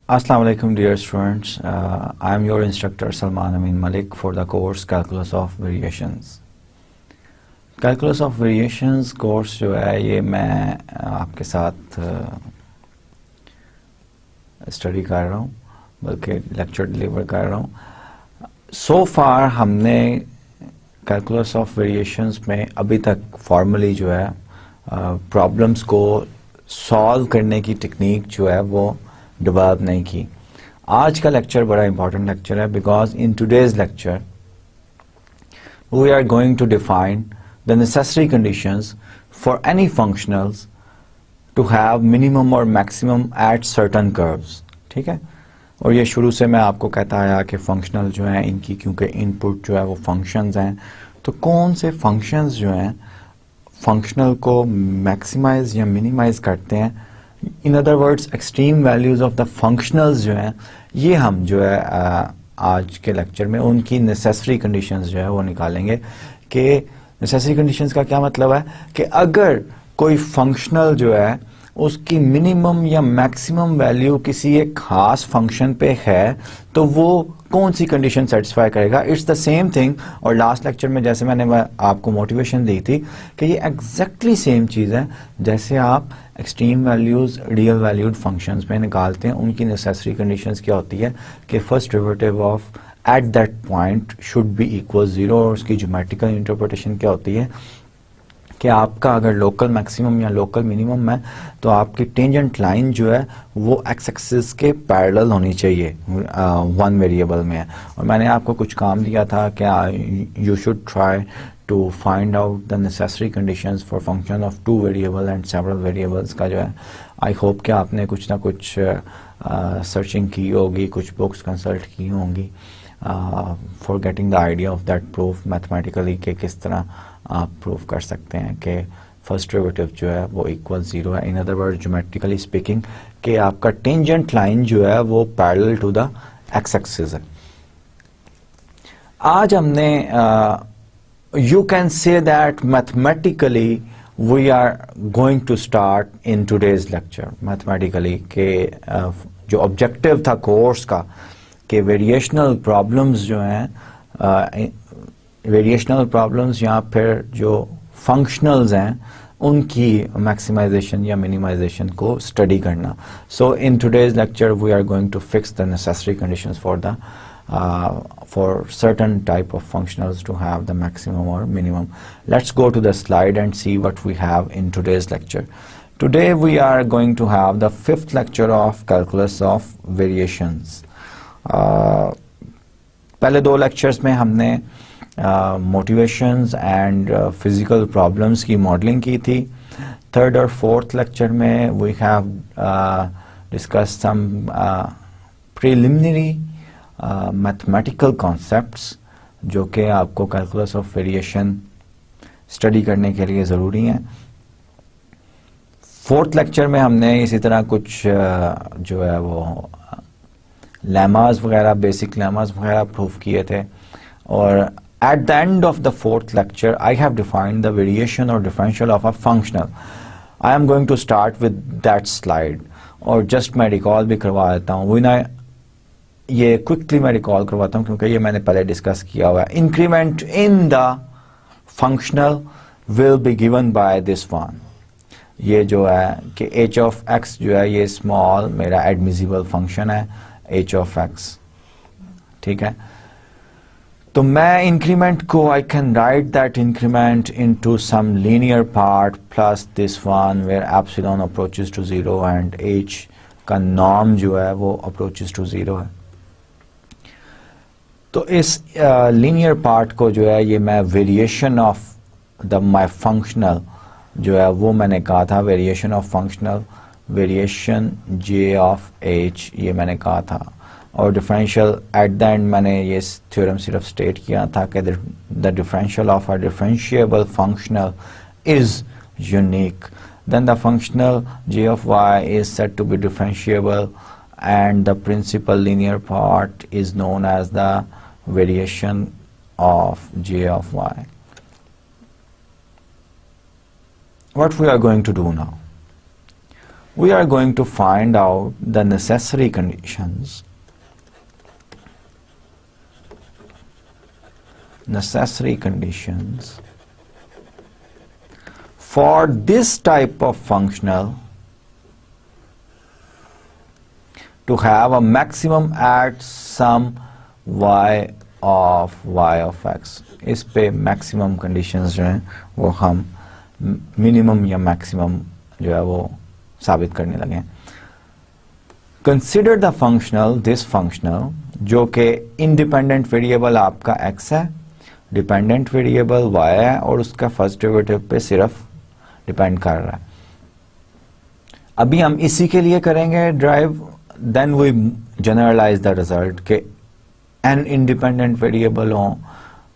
Assalamu alaikum dear students. I am your instructor Salman Amin Malik for the course Calculus of Variations. Calculus of Variations course जो है ये मैं आपके साथ study कर रहा हूँ, बल्कि लेक्चर डिलीवर कर रहा हूँ. So far हमने Calculus of Variations में अभी तक फॉर्मली जो है प्रॉब्लम्स को सॉल्व करने की टेक्निक जो है वो डेवलप नहीं की. आज का लेक्चर बड़ा इंपॉर्टेंट लेक्चर है because in today's lecture we are going to define the necessary conditions for any functionals to have minimum और मैक्सिमम एट सर्टेन कर्व्स. ठीक है, और ये शुरू से मैं आपको कहता आया कि फंक्शनल जो हैं इनकी क्योंकि इनपुट जो है वो फंक्शंस हैं, तो कौन से फंक्शंस जो हैं फंक्शनल को मैक्सिमाइज या मिनिमाइज करते हैं. इन other words extreme values of the functionals जो हैं ये हम जो है आज के लेक्चर में उनकी नेसेसरी कंडीशंस जो है वो निकालेंगे. कि नेसेसरी कंडीशंस का क्या मतलब है कि अगर कोई फंक्शनल जो है उसकी मिनिमम या मैक्सिमम वैल्यू किसी एक खास फंक्शन पे है तो वो कौन सी कंडीशन सेटिस्फाई करेगा. It's the same thing. और लास्ट लेक्चर में जैसे मैंने आपको मोटिवेशन दी थी कि ये एग्जैक्टली सेम चीज़ है जैसे आप extreme values real valued functions में निकालते हैं. उनकी नेसेसरी कंडीशंस क्या होती है कि first derivative of at that point should be equal zero, और उसकी ज्योमेट्रिकल इंटरप्रिटेशन क्या होती है कि आपका अगर लोकल मैक्सिमम या लोकल मिनिमम है तो आपकी टेंजेंट लाइन जो है वो एक्स एक्सिस के पैरेलल होनी चाहिए वन वेरिएबल में. और मैंने आपको कुछ काम दिया था कि you should try to find out the necessary conditions for function of two variable and several variables का जो है. आई होप कि आपने कुछ ना कुछ सर्चिंग की होगी, कुछ बुक्स कंसल्ट की होंगी for getting the idea of that proof mathematically कि किस तरह आप प्रूव कर सकते हैं कि फर्स्ट डेरिवेटिव जो है वो इक्वल जीरो है. In other word geometrically speaking कि आपका टेंजेंट लाइन जो है वो parallel to the x axis है. आज हमने you can say that mathematically we are going to start in today's lecture mathematically के जो ऑब्जेक्टिव था कोर्स का कि वेरिएशनल प्रॉब्लम्स जो हैं वेरिएशनल प्रॉब्लम्स या फिर जो फंक्शनल्स हैं उनकी मैक्सिमाइजेशन या मिनिमाइजेशन को स्टडी करना. So in today's lecture we are going to fix the necessary conditions for the for certain type of functionals to have the maximum or minimum. Let's go to the slide and see what we have in today's lecture. Today we are going to have the fifth lecture of calculus of variations. पहले दो lectures में हमने motivations and physical problems की modeling की थी. Third और fourth lecture में we have discussed some preliminary mathematical concepts जो कि आपको कैलकुलस ऑफ वेरिएशन स्टडी करने के लिए ज़रूरी हैं. फोर्थ लेक्चर में हमने इसी तरह कुछ जो है वो लेमास वगैरह बेसिक लेमास वगैरह प्रूव किए थे. और at the end of the fourth lecture I have defined the variation और differential of a functional. I am going to start with that slide और जस्ट मैं रिकॉल भी करवा देता हूँ. ये क्विकली मैं रिकॉल करवाता हूँ क्योंकि ये मैंने पहले डिस्कस किया हुआ है. Increment in the functional will be given by this one. ये जो है कि एच ऑफ एक्स जो है ये स्मॉल मेरा एडमिसिबल फंक्शन है एच ऑफ एक्स. ठीक है, तो मैं इंक्रीमेंट को I can write that increment into some linear part plus this one where epsilon approaches to zero and h का नॉर्म जो है वो अप्रोचेस टू जीरो है. तो इस लीनियर पार्ट को जो है ये मैं variation of the my functional जो है वो मैंने कहा था variation of functional variation J of H ये मैंने कहा था. और डिफरेंशियल एट द एंड मैंने ये थ्योरम सिर्फ स्टेट किया था कि the differential of a differentiable functional is unique. Then the functional g of y is said to be differentiable and the principal linear part is known as the variation of g of y. What we are going to do now? we are going to find out the necessary conditions for this type of functional to have a maximum at some y of x. इस पे maximum conditions जो हैं वो हम minimum या maximum जो है वो साबित करने लगे हैं. Consider the functional, this functional जो कि independent variable आपका x है, dependent variable y है और उसका फर्स्ट डेरिवेटिव पे सिर्फ डिपेंड कर रहा है. अभी हम इसी के लिए करेंगे drive, then we generalise the result के n इंडिपेंडेंट वेरिएबल हों,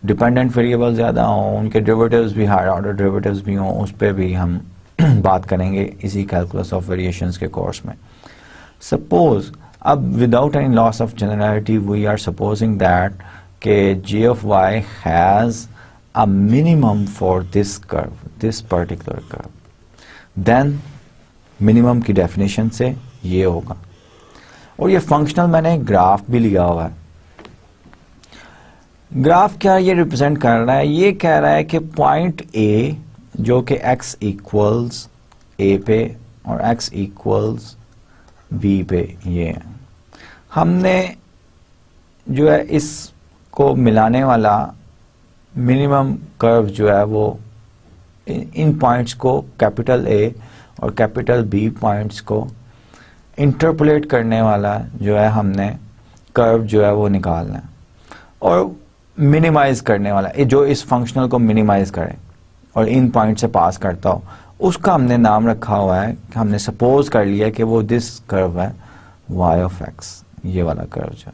डिपेंडेंट वेरिएबल ज़्यादा हों, उनके डेरिवेटिव्स भी हायर ऑर्डर डेरिवेटिव्स भी हों, उस पर भी हम बात करेंगे इसी कैलकुलस ऑफ वेरिएशंस के कोर्स में. सपोज अब without any loss of generality we are supposing that के g of y has a minimum for this curve, this particular curve. Then minimum की डेफिनेशन से ये होगा. और ये फंक्शनल मैंने ग्राफ भी लिया हुआ है. ग्राफ क्या ये रिप्रेजेंट कर रहा है? ये कह रहा है कि पॉइंट A जो कि x इक्वल्स A पे और x इक्वल्स B पे ये है. हमने जो है इसको मिलाने वाला मिनिमम कर्व जो है वो इन पॉइंट्स को कैपिटल A और कैपिटल B पॉइंट्स को इंटरपोलेट करने वाला जो है हमने कर्व जो है वो निकालना है और मिनिमाइज करने वाला जो इस फंक्शनल को मिनिमाइज करे और इन पॉइंट से पास करता हो, उसका हमने नाम रखा हुआ है. हमने सपोज कर लिया कि वो दिस कर्व है y of x, ये वाला कर्व जो.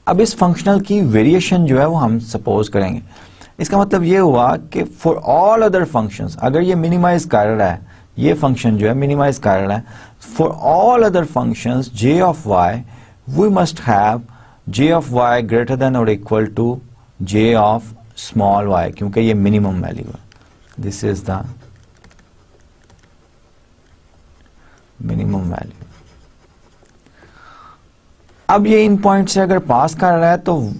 अब इस फंक्शनल की वेरिएशन जो है वो हम सपोज करेंगे. इसका मतलब ये हुआ कि फॉर ऑल अदर फंक्शंस, अगर ये मिनिमाइज कर रहा है, ये फंक्शन जो है मिनिमाइज कर रहा है, for all other functions j of y we must have j of y greater than or equal to j of small y, क्योंकि ये मिनिमम वैल्यू है. This is the minimum value. अब ये इन पॉइंट से अगर पास कर रहा है तो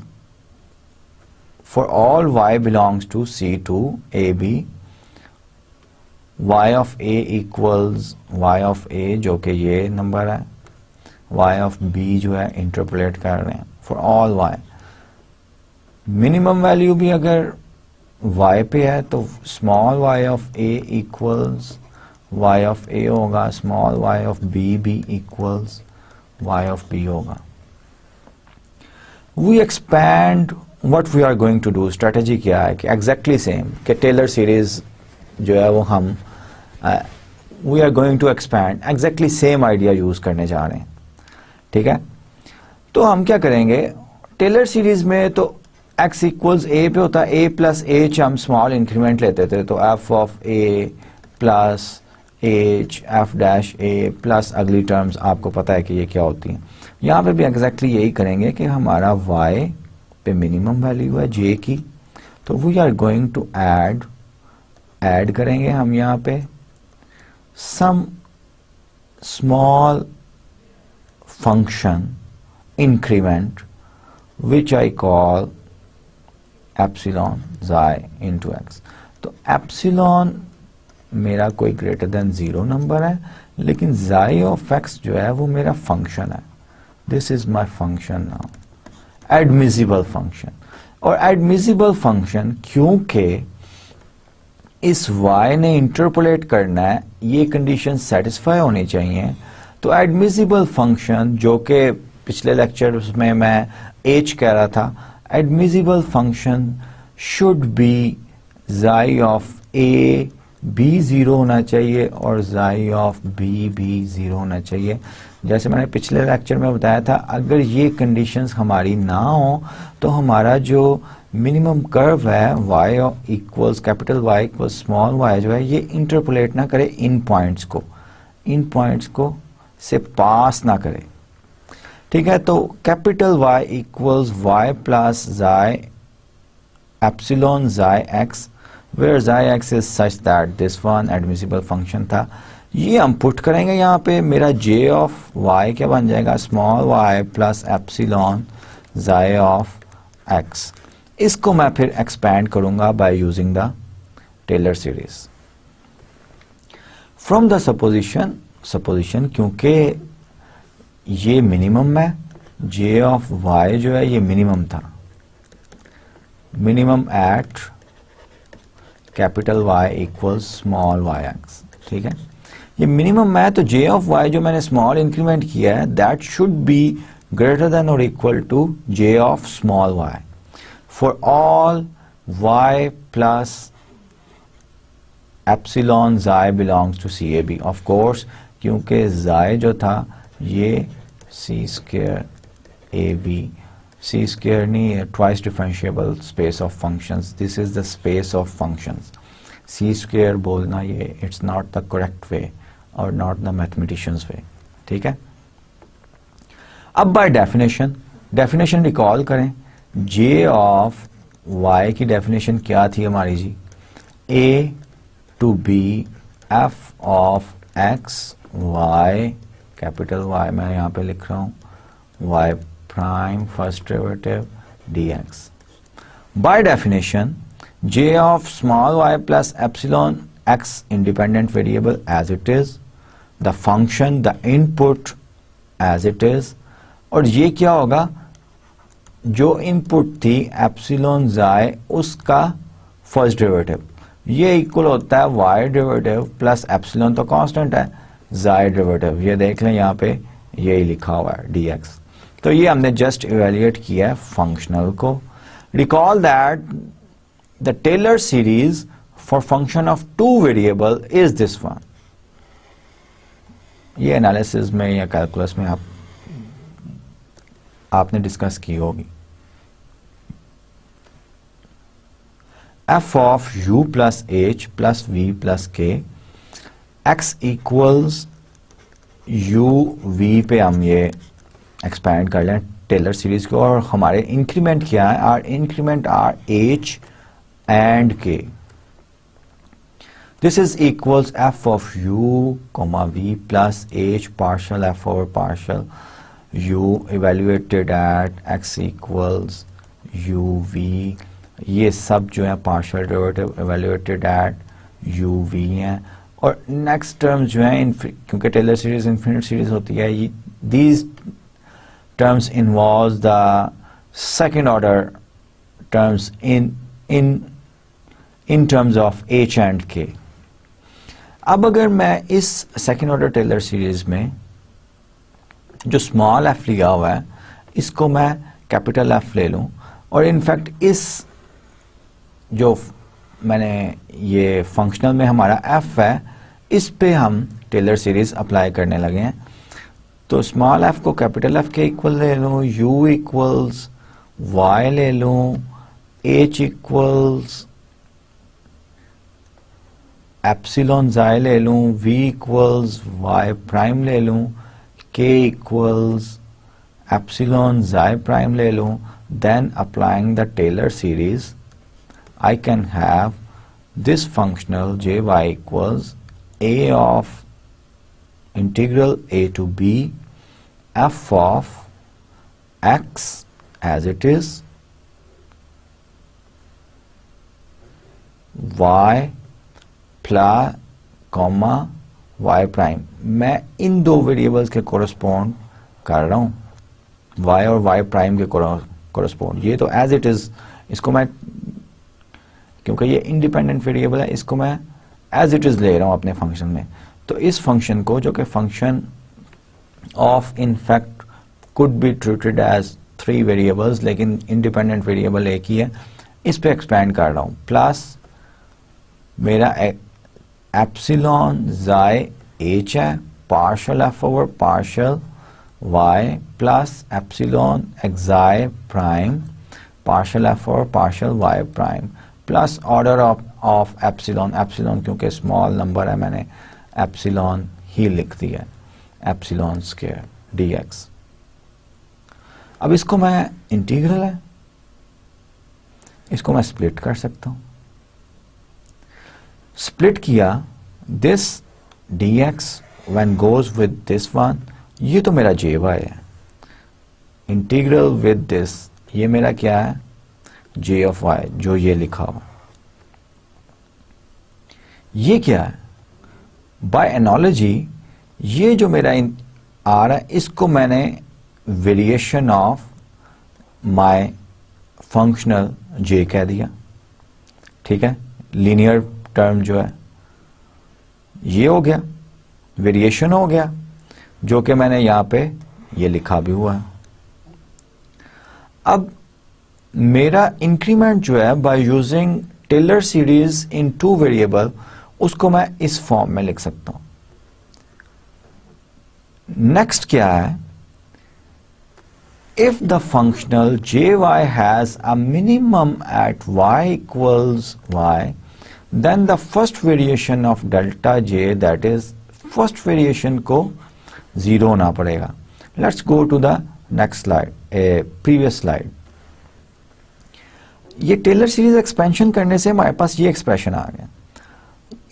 for all y belongs to C to AB, y of A equals y of A जो कि ये नंबर है, y of B जो है इंटरपोलेट कर रहे हैं for all y. Minimum value भी अगर y पे है तो small y of A equals y of A होगा, स्मॉल y of B भी इक्वल्स y of B होगा. We expand what we are going to do. Strategy क्या है कि exactly same कि टेलर सीरीज जो है वो हम we are going to expand exactly same idea use करने जा रहे हैं. ठीक है, तो हम क्या करेंगे, टेलर सीरीज में तो x इक्वल्स a पे होता है, a प्लस h हम स्मॉल इंक्रीमेंट लेते थे, तो f of a plus h f dash a plus अगली टर्म्स आपको पता है कि ये क्या होती हैं. यहाँ पे भी एग्जैक्टली यही करेंगे कि हमारा y पे मिनिमम वैल्यू है j की, तो we are going to add करेंगे हम यहाँ पे some small function increment which I call epsilon xi into x. तो एप्सिलॉन मेरा कोई ग्रेटर देन 0 नंबर है, लेकिन xi ऑफ x जो है वो मेरा फंक्शन है. This is my function now, admissible function. और एडमिसिबल फंक्शन क्योंकि इस y ने इंटरपोलेट करना है, ये कंडीशन सेटिस्फाई होनी चाहिए. तो एडमिसिबल फंक्शन जो कि पिछले लेक्चर में मैं h कह रहा था, admissible function should be xi of a भी 0 होना चाहिए और xi ऑफ b भी 0 होना चाहिए. जैसे मैंने पिछले लेक्चर में बताया था, अगर ये कंडीशंस हमारी ना हो तो हमारा जो मिनिमम कर्व है y equals capital Y equals small y जो है ये इंटरपोलेट ना करे इन पॉइंट्स को से पास ना करे. ठीक है, तो capital Y equals y plus xi epsilon xi x where xi x is such that this one admissible function था। ये हम पुट करेंगे यहाँ पे, मेरा j ऑफ y क्या बन जाएगा, small y plus epsilon xi of x। इसको मैं फिर एक्सपैंड करूंगा by using the Taylor series from the supposition क्योंकि ये मिनिमम है, j ऑफ y जो है ये मिनिमम था, minimum at capital Y equals small yx। ठीक है, ये मिनिमम है, तो j ऑफ y जो मैंने स्मॉल इंक्रीमेंट किया है that should be greater than और equal to j of small y for all y plus epsilon xi belongs to CAB। Of course क्योंकि xi जो था ये c square AB, c square नहीं है, twice differentiable space of functions, this is the space of functions. c square बोलना ये it's not the correct way और not the mathematicians way. ठीक है, अब बाय डेफिनेशन रिकॉल करें, j ऑफ y की डेफिनेशन क्या थी हमारी जी, a to b f of x y, capital Y मैं यहाँ पे लिख रहा हूँ, y prime first derivative dx। By definition j of small y plus epsilon x independent variable as it is, the function the input as it is, और ये क्या होगा, जो इनपुट थी एप्सिलॉन xi उसका फर्स्ट डेरिवेटिव, ये equal होता है y डेरिवेटिव प्लस एप्सिलॉन तो कांस्टेंट है, xi डेरिवेटिव, ये देख लें यहाँ पे यही लिखा हुआ है dx। तो ये हमने जस्ट इवेल्युएट किया है फंक्शनल को। Recall that the Taylor series for function of two variable is this one. ये एनालिसिस में या कैलकुलस में आपने डिस्कस की होगी। f of u plus h plus v plus k x equals u v पे हम ये एक्सपैंड कर लें टेलर सीरीज को, और हमारे इंक्रीमेंट क्या है, our increment are h and k। This is equals f of u comma v plus h partial f over partial u evaluated at x equals u v, ये सब जो है partial derivative evaluated at u v हैं। और next term जो है, क्योंकि Taylor series infinite series होती है, these terms involve the second order terms in terms of h and k। अब अगर मैं इस सेकेंड ऑर्डर टेलर सीरीज में जो स्मॉल f लिया हुआ है इसको मैं कैपिटल F ले लूं, और इनफैक्ट इस जो मैंने ये फंक्शनल में हमारा f है इस पे हम टेलर सीरीज अप्लाई करने लगे हैं, तो स्मॉल f को कैपिटल F के इक्वल ले लूं, u इक्वल्स y ले लूं, h इक्वल्स एप्सिलॉन xi ले लूं, v इक्वल्स y प्राइम ले लूं, k equals epsilon xi prime ले लूं, then applying the Taylor series I can have this functional jy equals a of integral a to b f of x as it is y plus comma y prime. मैं इन दो variables के correspond कर रहा हूं, y और y prime के correspond, ये तो एज इट इज, इसको मैं क्योंकि ये इंडिपेंडेंट वेरिएबल है इसको मैं एज इट इज ले रहा हूं अपने फंक्शन में। तो इस फंक्शन को जो कि function of in fact could be treated as three variables, लेकिन इंडिपेंडेंट वेरिएबल एक ही है, इस पे एक्सपैंड कर रहा हूं, प्लस मेरा एप्सिलॉन xi h है, partial f over partial y plus epsilon xi prime partial f over partial y prime plus order of epsilon, epsilon क्योंकि स्मॉल नंबर है मैंने एप्सिलॉन ही लिख दिया, एप्सिलॉन स्क्वायर dx। अब इसको मैं इंटीग्रल है, इसको मैं स्प्लिट कर सकता हूं, स्प्लिट किया this dx when goes with this one, ये तो मेरा jy है, इंटीग्रल विद दिस, ये मेरा क्या है, j of y, जो ये लिखा हुआ, ये क्या है, बाय एनालॉजी ये जो मेरा आ रहा है इसको मैंने variation of my functional j कह दिया, ठीक है, लीनियर टर्म जो है ये हो गया, वेरिएशन हो गया, जो कि मैंने यहां पे ये लिखा भी हुआ है। अब मेरा इंक्रीमेंट जो है by using Taylor series in two variable, उसको मैं इस फॉर्म में लिख सकता हूं। नेक्स्ट क्या है, if the functional jy has a minimum at y equals y, then the first variation of delta j, that is first variation को 0 होना पड़ेगा। Let's go to the next slide, previous slide। ये Taylor series expansion करने से हमारे पास ये expression आ गया।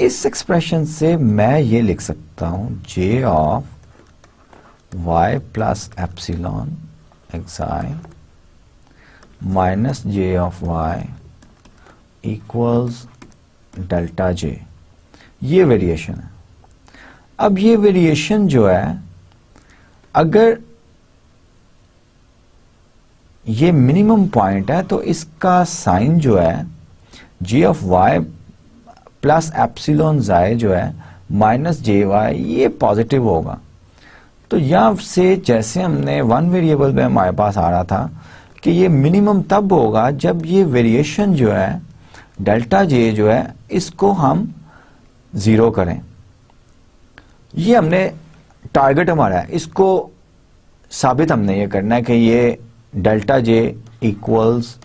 इस एक्सप्रेशन से मैं ये लिख सकता हूं j of y plus epsilon xi minus j of y equals delta j, ये वेरिएशन है। अब ये वेरिएशन जो है, अगर ये मिनिमम पॉइंट है तो इसका साइन जो है j of y plus epsilon xi जो है माइनस jy, ये पॉजिटिव होगा। तो यहां से जैसे हमने वन वेरिएबल में हमारे पास आ रहा था कि ये मिनिमम तब होगा जब ये वेरिएशन जो है डेल्टा j जो है इसको हम 0 करें। ये हमने टारगेट हमारा है, इसको साबित हमने ये करना है कि ये डेल्टा j इक्वल्स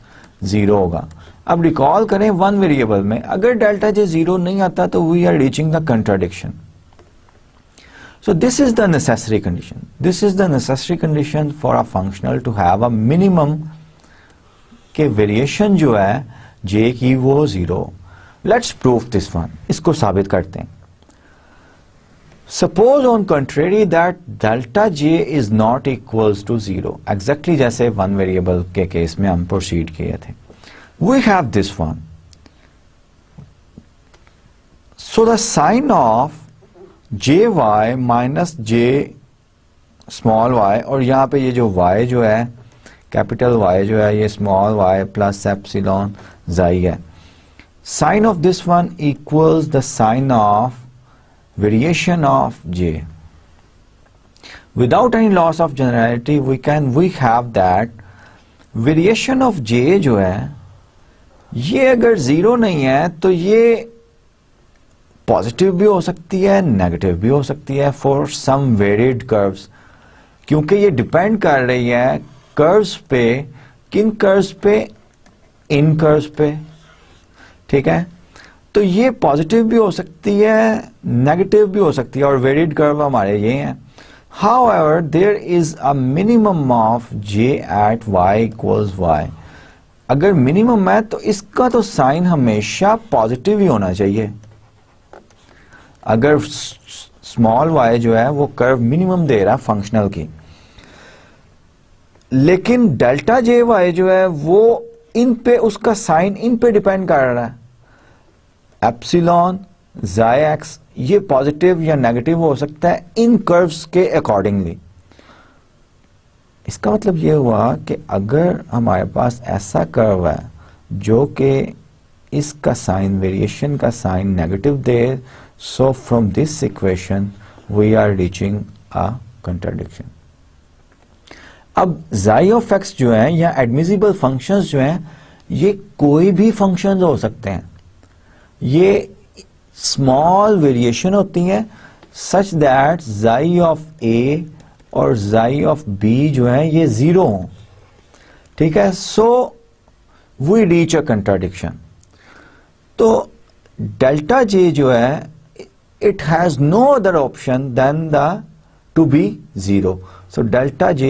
0 होगा। अब रिकॉल करें वन वेरिएबल में अगर डेल्टा j 0 नहीं आता तो we are reaching the contradiction. So this is the necessary condition. This is the necessary condition for a functional to have a minimum के variation जो है j की वो 0। Let's prove this one. इसको साबित करते हैं। Suppose on contrary that delta j is not equals to 0. Exactly जैसे वन वेरिएबल के केस में हम प्रोसीड किए थे। We have this one. So the sign of jy minus j small y, और यहाँ पे ये जो y जो है कैपिटल Y जो है ये small y plus epsilon xi है। Sign of this one equals the sign of variation of j। Without any loss of generality we have that variation of j जो है ये अगर 0 नहीं है तो ये पॉजिटिव भी हो सकती है, नेगेटिव भी हो सकती है फॉर सम वेरिड कर्व्स, क्योंकि ये डिपेंड कर रही है कर्व्स पे, किन कर्व्स पे, इन कर्व्स पे, ठीक है। तो ये पॉजिटिव भी हो सकती है, नेगेटिव भी हो सकती है, और वेरिड कर्व हमारे ये हैं। However there is a minimum of j at y equals y। अगर मिनिमम है तो इसका तो साइन हमेशा पॉजिटिव ही होना चाहिए। अगर स्मॉल y जो है वो कर्व मिनिमम दे रहा है फंक्शनल की, लेकिन डेल्टा जे वाई जो है वो इन पे, उसका साइन इन पे डिपेंड कर रहा है। एप्सिलॉन xi x ये पॉजिटिव या नेगेटिव हो सकता है इन कर्व्स के अकॉर्डिंगली। इसका मतलब ये हुआ कि अगर हमारे पास ऐसा कर्व है जो कि इसका साइन, वेरिएशन का साइन नेगेटिव दे, so from this equation we are reaching a contradiction। अब xi of x जो है या एडमिसिबल फंक्शंस जो हैं ये कोई भी फंक्शंस हो सकते हैं, ये स्मॉल वेरिएशन होती हैं such that xi of a और xi of b जो है ये 0 हो, ठीक है। So we reach a contradiction. तो डेल्टा j जो है it has no other option than the to be 0. So delta j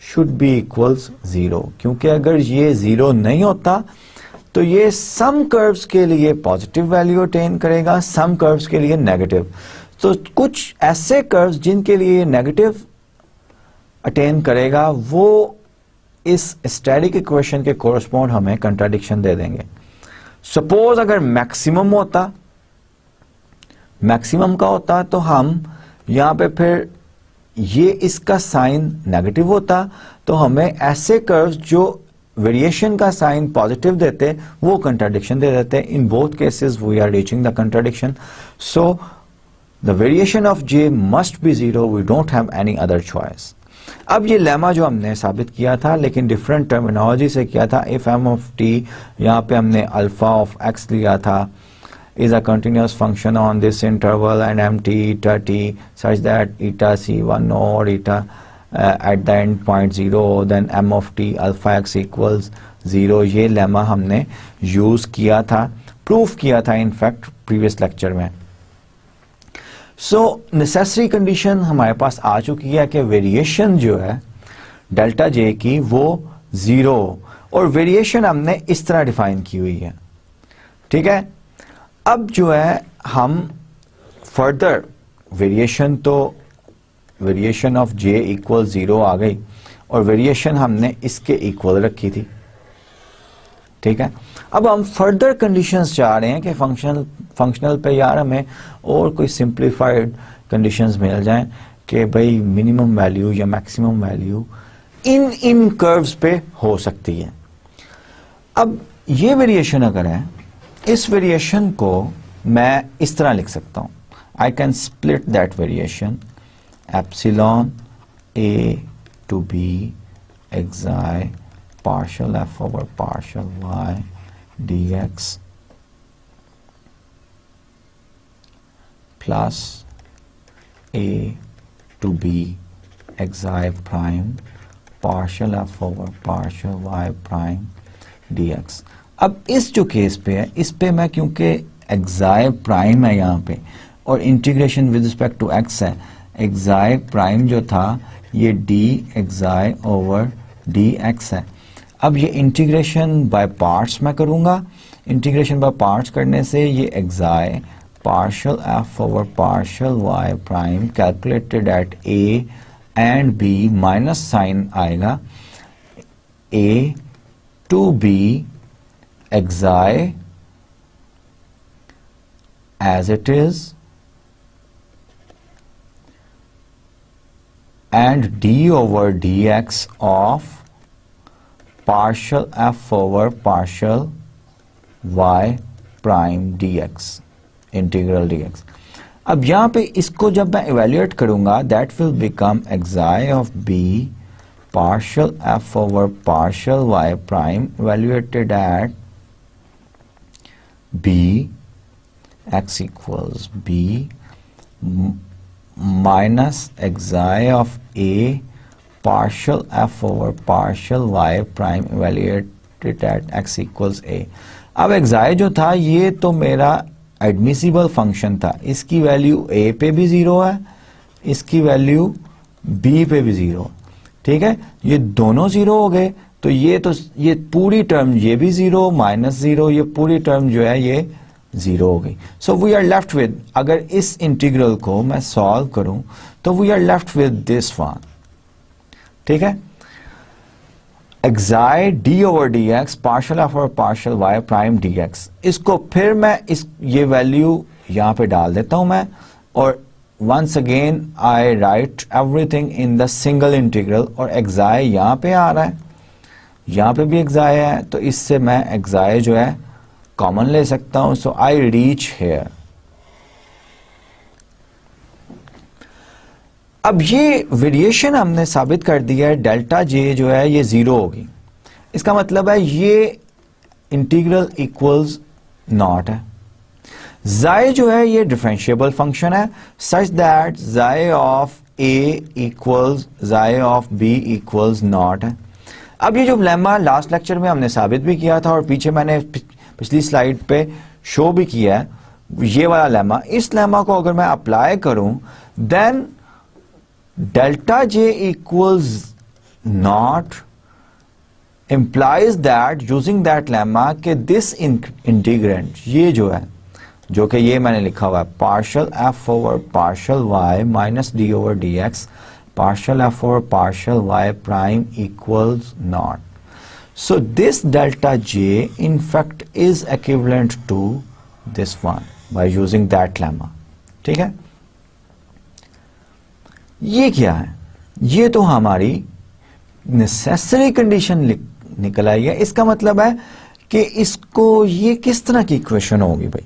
should be equals 0, क्योंकि अगर ये 0 नहीं होता तो ये सम कर्व्स के लिए पॉजिटिव वैल्यू अटेन करेगा, सम कर्व्स के लिए नेगेटिव। तो कुछ ऐसे कर्व्स जिनके लिए नेगेटिव अटेन करेगा वो इस स्टैटिक इक्वेशन के कोरस्पॉन्ड हमें कंट्राडिक्शन दे देंगे। सपोज अगर मैक्सिमम होता, मैक्सिमम का होता तो हम यहां पे फिर ये इसका साइन नेगेटिव होता, तो हमें ऐसे कर्व्स जो वेरिएशन का साइन पॉजिटिव देते वो कंट्राडिक्शन दे देते। In both cases we are reaching the contradiction. So the variation of J must be zero, we don't have any other choice. अब ये लेमा जो हमने साबित किया था लेकिन डिफरेंट टर्मिनोलॉजी से किया था। इफ एम ऑफ टी, यहाँ पे हमने अल्फा ऑफ एक्स लिया था, is a continuous function on this interval and mt eta t such that eta c1 or eta at the end point 0, then m of t alpha x equals 0। ये lemma हमने use किया था, proof किया था in fact previous lecture में। सो necessary condition हमारे पास आ चुकी है कि वेरिएशन जो है डेल्टा जे की वो 0, और वेरिएशन हमने इस तरह डिफाइन की हुई है, ठीक है। अब जो है हम फर्दर वेरिएशन, तो वेरिएशन ऑफ जे इक्वल 0 आ गई और वेरिएशन हमने इसके इक्वल रखी थी, ठीक है। अब हम फर्दर कंडीशंस चाह रहे हैं कि फंक्शनल पे यार हमें और कोई सिंप्लीफाइड कंडीशंस मिल जाएं कि भाई मिनिमम वैल्यू या मैक्सिमम वैल्यू इन कर्व्स पे हो सकती है। अब ये वेरिएशन अगर है, इस वेरिएशन को मैं इस तरह लिख सकता हूं, I can split that variation epsilon a to b xi partial F over partial y d x plus a to b xi prime partial F over partial Y prime d x. अब इस जो case पे है, इस पे मैं क्योंकि एक्साई prime है यहाँ पे और integration with respect to x है, एक्साई प्राइम जो था ये d xi over d x है। अब ये इंटीग्रेशन बाय पार्ट्स मैं करूंगा। इंटीग्रेशन बाय पार्ट्स करने से ये xi partial F over partial Y prime calculated at A and B minus sign आएगा A to B xi as it is and d over dx of partial f over partial y prime dx integral dx। अब यहां पे इसको जब मैं evaluate करूंगा that will become xi of b partial f over partial y prime evaluated at b x equals b minus xi of a partial f over partial y prime evaluated at x equals a। अब xi जो था ये तो मेरा admissible function था, इसकी value a पे भी 0 है, इसकी वैल्यू b पे भी 0, ठीक है। ये दोनों 0 हो गए तो ये पूरी टर्म ये भी 0 माइनस 0, ये पूरी टर्म जो है ये 0 हो गई। So we are left with, अगर इस इंटीग्रल को मैं सॉल्व करूं तो we are left with this one, ठीक है। Xi d over d x partial F over partial Y prime d x, इसको फिर मैं ये वैल्यू यहां पे डाल देता हूं मैं, और once again I write everything in the single integral, और एक्साई यहां पे आ रहा है, यहां पे भी एक्साई है, तो इससे मैं एक्साई जो है कॉमन ले सकता हूं। सो आई रीच हेयर। अब ये वेरिएशन हमने साबित कर दिया है, डेल्टा जे जो है ये 0 होगी। इसका मतलब है ये इंटीग्रल इक्वल्स नॉट है। Xi जो है ये डिफरेंशिएबल फंक्शन है such that xi of a equals xi of b equals not है। अब ये जो लेमा लास्ट लेक्चर में हमने साबित भी किया था और पीछे मैंने पिछली स्लाइड पे शो भी किया है, ये वाला लेमा, इस लेमा को अगर मैं अप्लाई करूं then delta J equals not implies that using that lemma कि this integrand ये जो है, जो कि ये मैंने लिखा हुआ है partial f over partial y minus d over dx partial f over partial y prime equals naught. So this delta j in fact is equivalent to this one by using that lemma. ठीक है, ये क्या है, ये तो हमारी necessary condition निकल आई है. इसका मतलब है कि इसको ये किस तरह की इक्वेशन होगी भाई.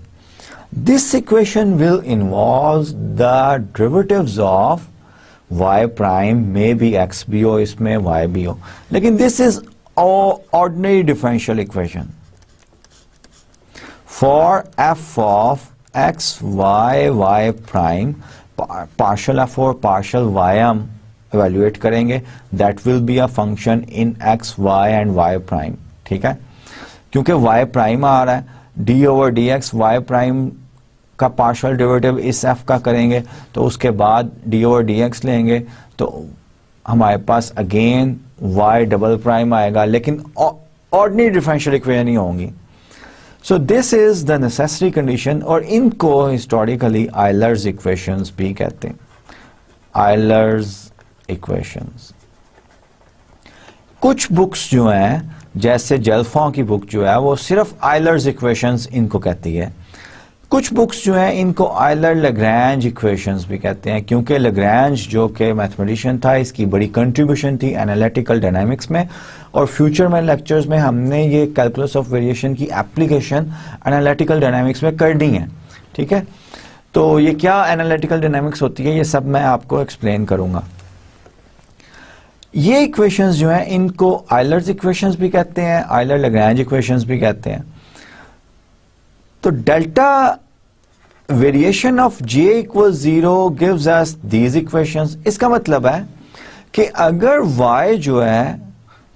This equation will involve the derivatives of y prime में भी x भी हो, इसमें y भी हो, लेकिन this is ordinary differential equation for f of x y prime. Partial f और पार्शियल y हम इवेल्युएट करेंगे, that will be a function in x y and y prime. ठीक है, क्योंकि y प्राइम आ रहा है, d over d x y prime का partial derivative इस f का करेंगे तो उसके बाद d ओवर डी एक्स लेंगे तो हमारे पास अगेन y डबल प्राइम आएगा, लेकिन ऑर्डिनरी डिफरेंशियल इक्वेशन ही होंगी. So this is the necessary condition, और इनको हिस्टोरिकली आयलर्स इक्वेशंस भी कहते हैं. Euler's equations. कुछ बुक्स जो हैं, जैसे जेल्फॉ की बुक जो है वो सिर्फ आयलर्स इक्वेशंस इनको कहती है. कुछ बुक्स जो हैं इनको यूलर-लैग्रेंज इक्वेशंस भी कहते हैं, क्योंकि लैग्रेंज जो कि मैथमेटिशियन था, इसकी बड़ी कंट्रीब्यूशन थी एनालिटिकल डायनामिक्स में, और फ्यूचर में लेक्चर्स में हमने ये कैलकुलस ऑफ वेरिएशन की एप्लीकेशन एनालिटिकल डायनामिक्स में करनी है. ठीक है, तो ये क्या एनालिटिकल डायनामिक्स होती है ये सब मैं आपको एक्सप्लेन करूंगा. ये इक्वेशंस जो हैं इनको आयलर्स इक्वेशंस भी कहते हैं, यूलर-लैग्रेंज इक्वेशंस भी कहते हैं. तो delta variation of j equal 0 gives us these equations. इसका मतलब है कि अगर y जो है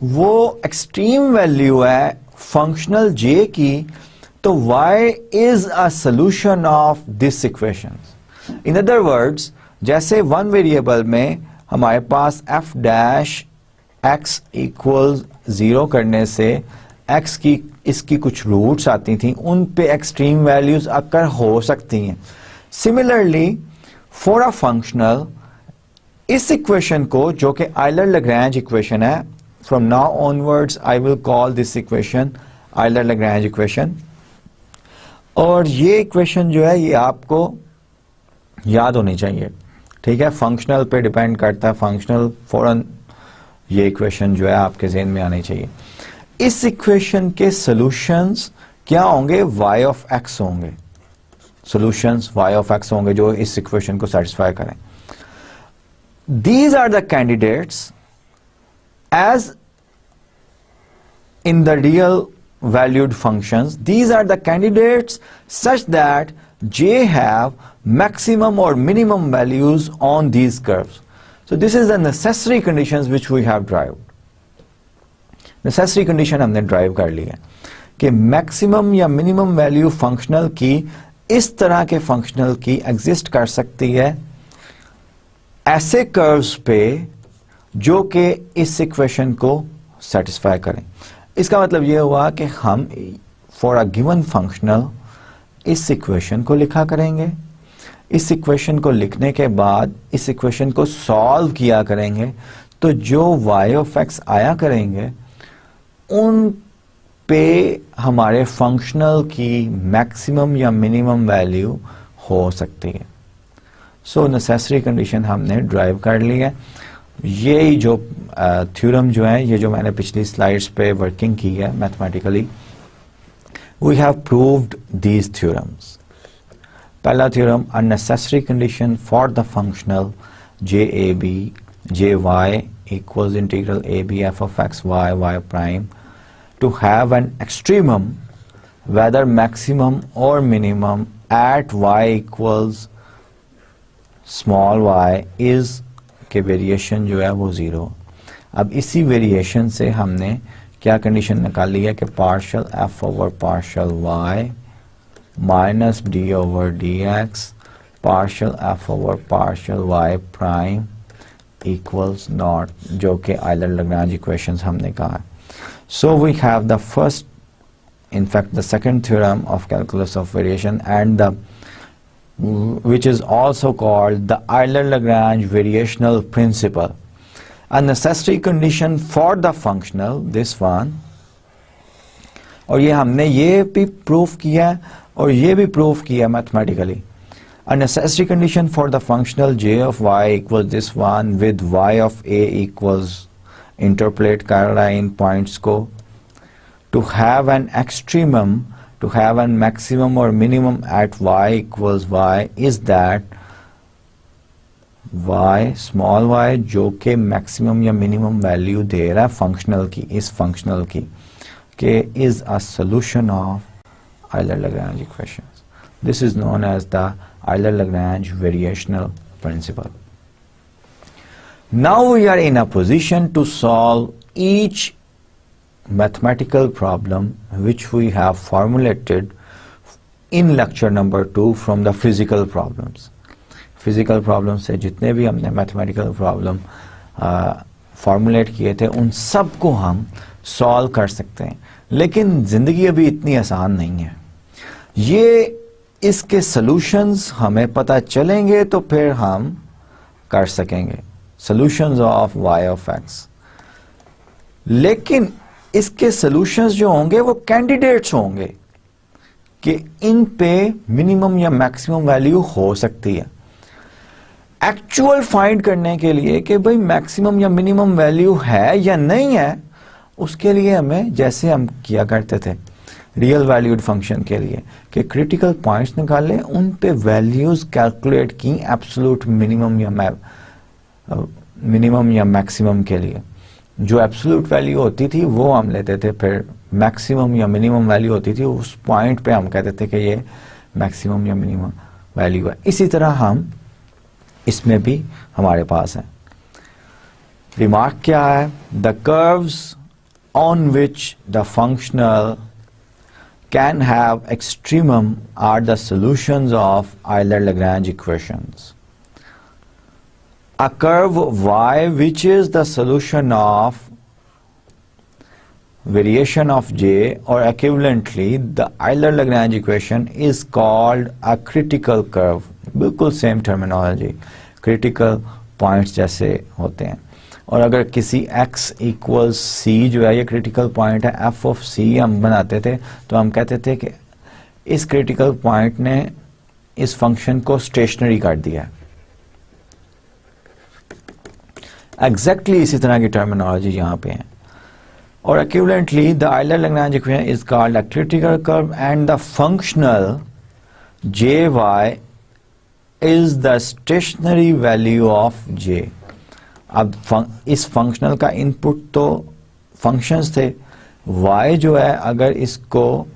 वो एक्सट्रीम वैल्यू है फंक्शनल j की, तो y is a solution of this equations. In other words, जैसे वन वेरिएबल में हमारे पास f डैश x इक्वल 0 करने से x की इसकी कुछ रूट्स आती थी, उन पे एक्सट्रीम वैल्यूज आकर हो सकती हैं. सिमिलरली फॉर अ फंक्शनल, इस इक्वेशन को जो कि यूलर-लैग्रेंज इक्वेशन है, from now onwards I will call this equation Euler-Lagrange equation. और ये इक्वेशन जो है ये आपको याद होनी चाहिए. ठीक है, फंक्शनल पे डिपेंड करता है, फंक्शनल फौरन ये इक्वेशन जो है आपके ज़हन में आनी चाहिए. इस इक्वेशन के सॉल्यूशंस क्या होंगे, y ऑफ x होंगे. सॉल्यूशंस y ऑफ x होंगे जो इस इक्वेशन को सेटिस्फाई करें. These are the candidates as in the real valued functions. These are the candidates such that j have maximum or minimum values on these curves. So this is the necessary conditions which we have derived. Necessary condition हमने drive कर ली है कि maximum या minimum value functional की, इस तरह के functional की एग्जिस्ट कर सकती है ऐसे कर्व्स पे जो कि इस इक्वेशन को सेटिस्फाई करें. इसका मतलब यह हुआ कि हम फॉर अ गिवन फंक्शनल इस इक्वेशन को लिखा करेंगे. इस इक्वेशन को लिखने के बाद इस इक्वेशन को सॉल्व किया करेंगे, तो जो y ऑफ x आया करेंगे उन पे हमारे फंक्शनल की मैक्सिमम या मिनिमम वैल्यू हो सकती है. सो नेसेसरी कंडीशन हमने ड्राइव कर ली है. ये जो थ्योरम जो है, ये जो मैंने पिछली स्लाइड्स पे वर्किंग की है mathematically, we have proved these theorems. पहला theorem, a necessary condition for the functional J A B J Y equals integral a b f of x y y prime to have an extremum, whether maximum or minimum at y equals small y is के variation जो है वो 0. अब इसी variation से हमने क्या condition निकाली है कि partial f over partial y minus d over d x partial f over partial y prime equals not, जो कि यूलर-लैग्रेंज इक्वेशंस हमने कहा है. So we have the first, in fact the second theorem of calculus of variation, and the which is also called the Euler-Lagrange variational principle, a necessary condition for the functional, this one. और ये हमने ये भी proof किया और ये भी proof किया mathematically. A necessary condition for the functional j of y equals this one with y of a equals, interpolate कर रहा है इन पॉइंट्स को, to have an extremum, to have a maximum or minimum at y equals y is that y, small y, जो कि maximum या minimum value दे रहा है functional की, इस functional की, के is a solution of Euler-Lagrange equations. This is known as the Euler-Lagrange variational principle. Now we are in a position to solve each mathematical problem which we have formulated in lecture number 2 from the physical problems. Physical problems से जितने भी हमने mathematical problem formulate किए थे उन सब को हम solve कर सकते हैं, लेकिन जिंदगी अभी इतनी आसान नहीं है. ये इसके solutions हमें पता चलेंगे तो फिर हम कर सकेंगे solutions of y of x. लेकिन इसके solutions जो होंगे वो candidates होंगे कि इन पे minimum या maximum value हो सकती है. Actual find करने के लिए कि भाई maximum या minimum value है या नहीं है, उसके लिए हमें जैसे हम किया करते थे रियल वैल्यूड फंक्शन के लिए कि क्रिटिकल पॉइंट्स निकाले, उन पे वैल्यूज कैलकुलेट की एब्सोल्यूट मिनिमम या मैक्सिमम के लिए. जो एब्सोल्यूट वैल्यू होती थी वो हम लेते थे, फिर मैक्सिमम या मिनिमम वैल्यू होती थी उस पॉइंट पे हम कहते थे कि ये मैक्सिमम या मिनिमम वैल्यू है. इसी तरह हम इसमें भी हमारे पास है. रिमार्क क्या है? The curves on which the functional can have extremum are the solutions of Euler-Lagrange equations. A curve y which is the solution of variation of j, or equivalently the Euler-Lagrange equation, is called a critical curve. बिल्कुल same terminology, critical points जैसे होते हैं. और अगर किसी x equals c जो है ये क्रिटिकल पॉइंट है, f of c हम बनाते थे तो हम कहते थे कि इस क्रिटिकल पॉइंट ने इस फंक्शन को स्टेशनरी कर दिया. एग्जैक्टली इसी तरह की टर्मिनोलॉजी यहाँ पे है. और equivalently the Euler-Lagrange equation is called a critical curve and the functional jy is the stationary value of j. अब इस फंक्शनल का इनपुट तो फंक्शंस थे, y जो है अगर इसको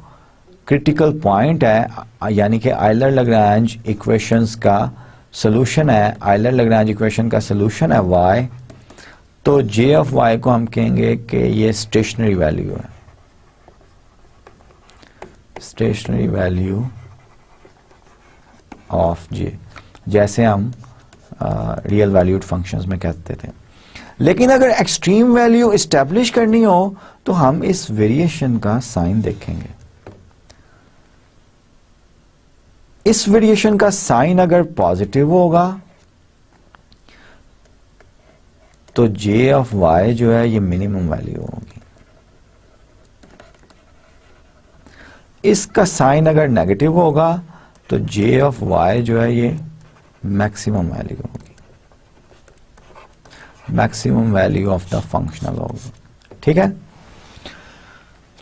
क्रिटिकल पॉइंट है यानी कि Euler-Lagrange इक्वेशंस का सॉल्यूशन है, Euler-Lagrange इक्वेशन का सॉल्यूशन है y, तो j ऑफ y को हम कहेंगे कि ये स्टेशनरी वैल्यू है, स्टेशनरी वैल्यू ऑफ j, जैसे हम रियल वैल्यूड फंक्शंस में कहते थे. लेकिन अगर एक्सट्रीम वैल्यू एस्टैब्लिश करनी हो तो हम इस वेरिएशन का साइन देखेंगे. इस वेरिएशन का साइन अगर पॉजिटिव होगा तो j ऑफ y जो है ये मिनिमम वैल्यू होगी. इसका साइन अगर नेगेटिव होगा तो j ऑफ y जो है ये मैक्सिमम वैल्यू होगी, maximum value of the functional होगी. ठीक है,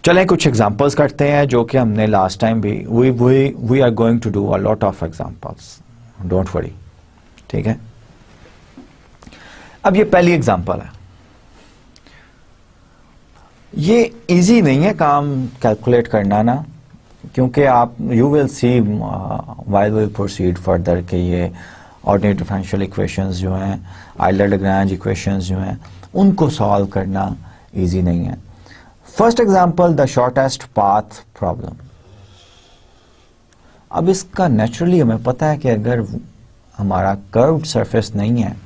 चलें कुछ एग्जांपल्स करते हैं जो कि हमने लास्ट टाइम भी we are going to do a lot of examples, don't worry. ठीक है, अब ये पहली एग्जांपल है. ये इजी नहीं है काम कैलकुलेट करना ना, क्योंकि आप you will see while will proceed further कि ये ऑर्डिनरी डिफरेंशियल इक्वेशंस जो हैं, Euler-Lagrange इक्वेशंस जो हैं, उनको सॉल्व करना इजी नहीं है. First example, the shortest path problem. अब इसका नेचुरली हमें पता है कि अगर हमारा कर्व्ड सरफेस नहीं है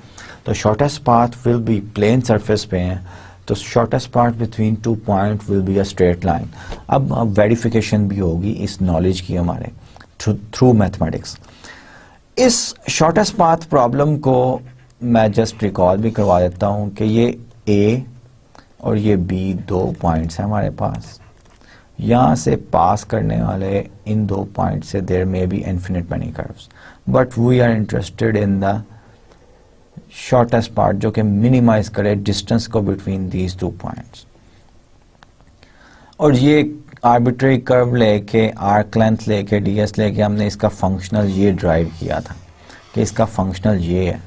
तो shortest path will be plane surface पे है, तो shortest part between 2 point will be a straight line. अब वेरिफिकेशन भी होगी इस नॉलेज की हमारे थ्रू मैथमेटिक्स। इस शॉर्टेस्ट पाथ प्रॉब्लम को मैं जस्ट रिकॉल भी करवा देता हूं कि ये ए और ये बी 2 पॉइंट्स हैं हमारे पास। यहां से पास करने वाले इन 2 पॉइंट से there may be infinite many curves, but we are interested in the shortest part जो कि मिनिमाइज करे डिस्टेंस को बिटवीन दीज 2 पॉइंट्स। और ये आर्बिट्रेरी कर्व लेके, आर्क लेंथ लेके, डीएस लेके हमने इसका फंक्शनल ये ड्राइव किया था कि इसका फंक्शनल ये है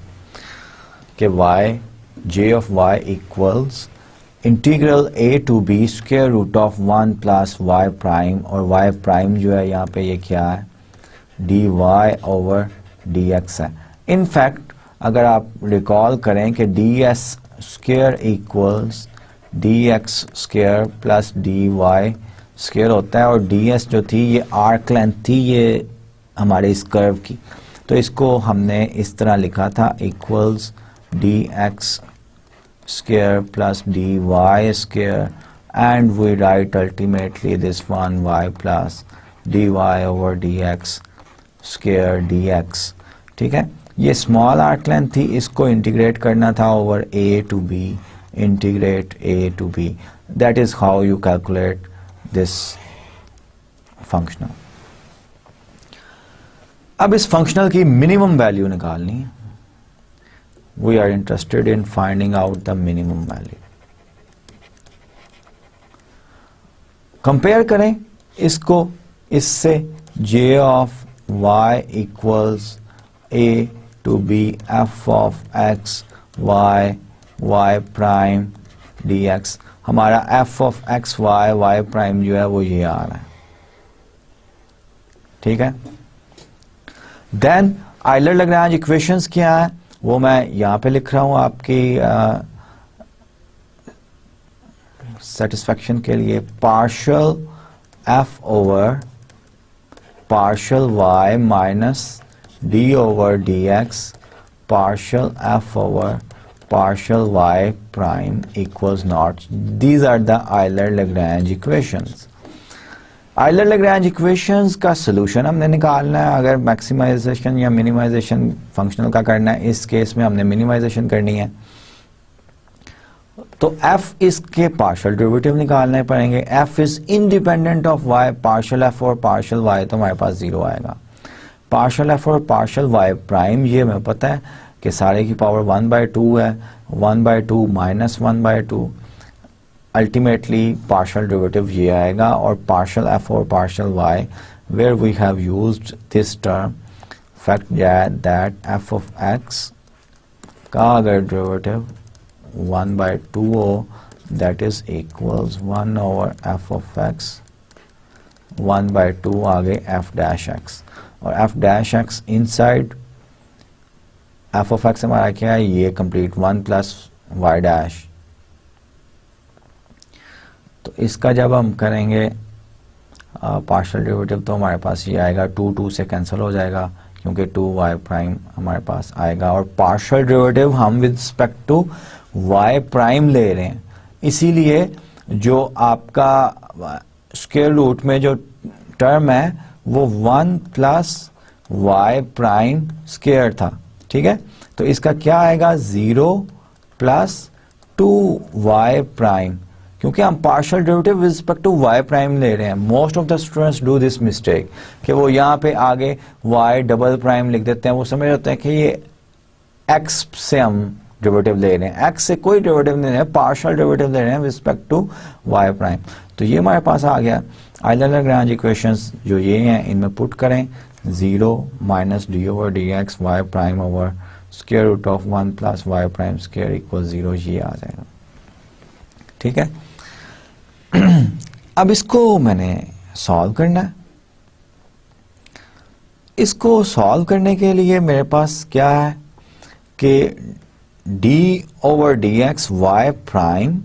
कि y j of y equals integral a to b square root of 1 plus y prime, और y प्राइम जो है यहाँ पे ये क्या है, dy ओवर dx है। इनफैक्ट अगर आप रिकॉल करें कि ds square equals dx square plus dy square होता है, और ds जो थी ये आर्क लेंथ थी ये हमारे इस कर्व की, तो इसको हमने इस तरह लिखा था equals dx square plus dy square, and we write ultimately this one y plus dy over dx square dx। ठीक है, ये स्मॉल आर्क लेंथ थी, इसको इंटीग्रेट करना था over a to b, integrate a to b, that is how you calculate this functional। अब इस functional की मिनिमम वैल्यू निकालनी है। We are interested in finding out the minimum value। Compare करें इसको इससे, j of y equals a to b f of x y y prime dx। हमारा f of x y y prime जो है वो ये आ रहा है। ठीक है, देन आयलर-लैग्रेंज इक्वेशंस क्या है वो मैं यहां पे लिख रहा हूं आपकी सेटिस्फैक्शन के लिए। Partial f over partial y minus d over dx partial f over partial y prime equals nought. These are the Euler Lagrange equations. Euler Lagrange equations का सोल्यूशन हमने निकालना है। अगर मैक्सिमाइजेशन या मिनिमाइजेशन फंक्शनल का करना है, इस केस में हमने मिनिमाइजेशन करनी है, तो f इसके पार्शियल डेरिवेटिव निकालने पड़ेंगे। f is independent of y, partial f और पार्शियल y तो हमारे पास 0 आएगा। पार्शियल f और पार्शियल y प्राइम ये हमें पता है कि सारे की पावर 1/2 है, 1/2 माइनस 1/2, अल्टीमेटली पार्शियल डेरिवेटिव ये आएगा। और पार्शियल f और partial y where we have used this term fact that f of x का अगर डेरिवेटिव 1/2 हो, that is equals 1 over f of x 1/2 आगे f डैश x, और f dash x inside f of x हमारा क्या है, ये complete 1 plus y dash. तो इसका जब हम करेंगे पार्शियल डेरिवेटिव तो हमारे पास ये आएगा, 2 से कैंसिल हो जाएगा क्योंकि 2y प्राइम हमारे पास आएगा। और पार्शियल डेरिवेटिव हम with respect to y prime ले रहे हैं, इसीलिए जो आपका स्क्वायर रूट में जो टर्म है वो 1 प्लस y प्राइम स्क्वायर था। ठीक है, तो इसका क्या आएगा, 0 प्लस 2y प्राइम, क्योंकि हम partial derivative with respect to y prime ले रहे हैं। Most of the students do this mistake कि वो यहाँ पे आगे y डबल प्राइम लिख देते हैं। वो समझ जाते हैं कि ये x से हम डेरिवेटिव ले रहे हैं, x से कोई डेरिवेटिव नहीं ले रहे हैं, पार्शियल डेरिवेटिव ले रहे हैं with respect to y prime. तो ये हमारे पास आ गया। आयलर-लैग्रेंज इक्वेशंस जो ये हैं इनमें पुट करें, 0 minus d over d x y prime over square root of 1 plus y prime square equal 0, ये आ जाएगा। ठीक है, अब इसको मैंने सॉल्व करना है। इसको सॉल्व करने के लिए मेरे पास क्या है कि d over d x y prime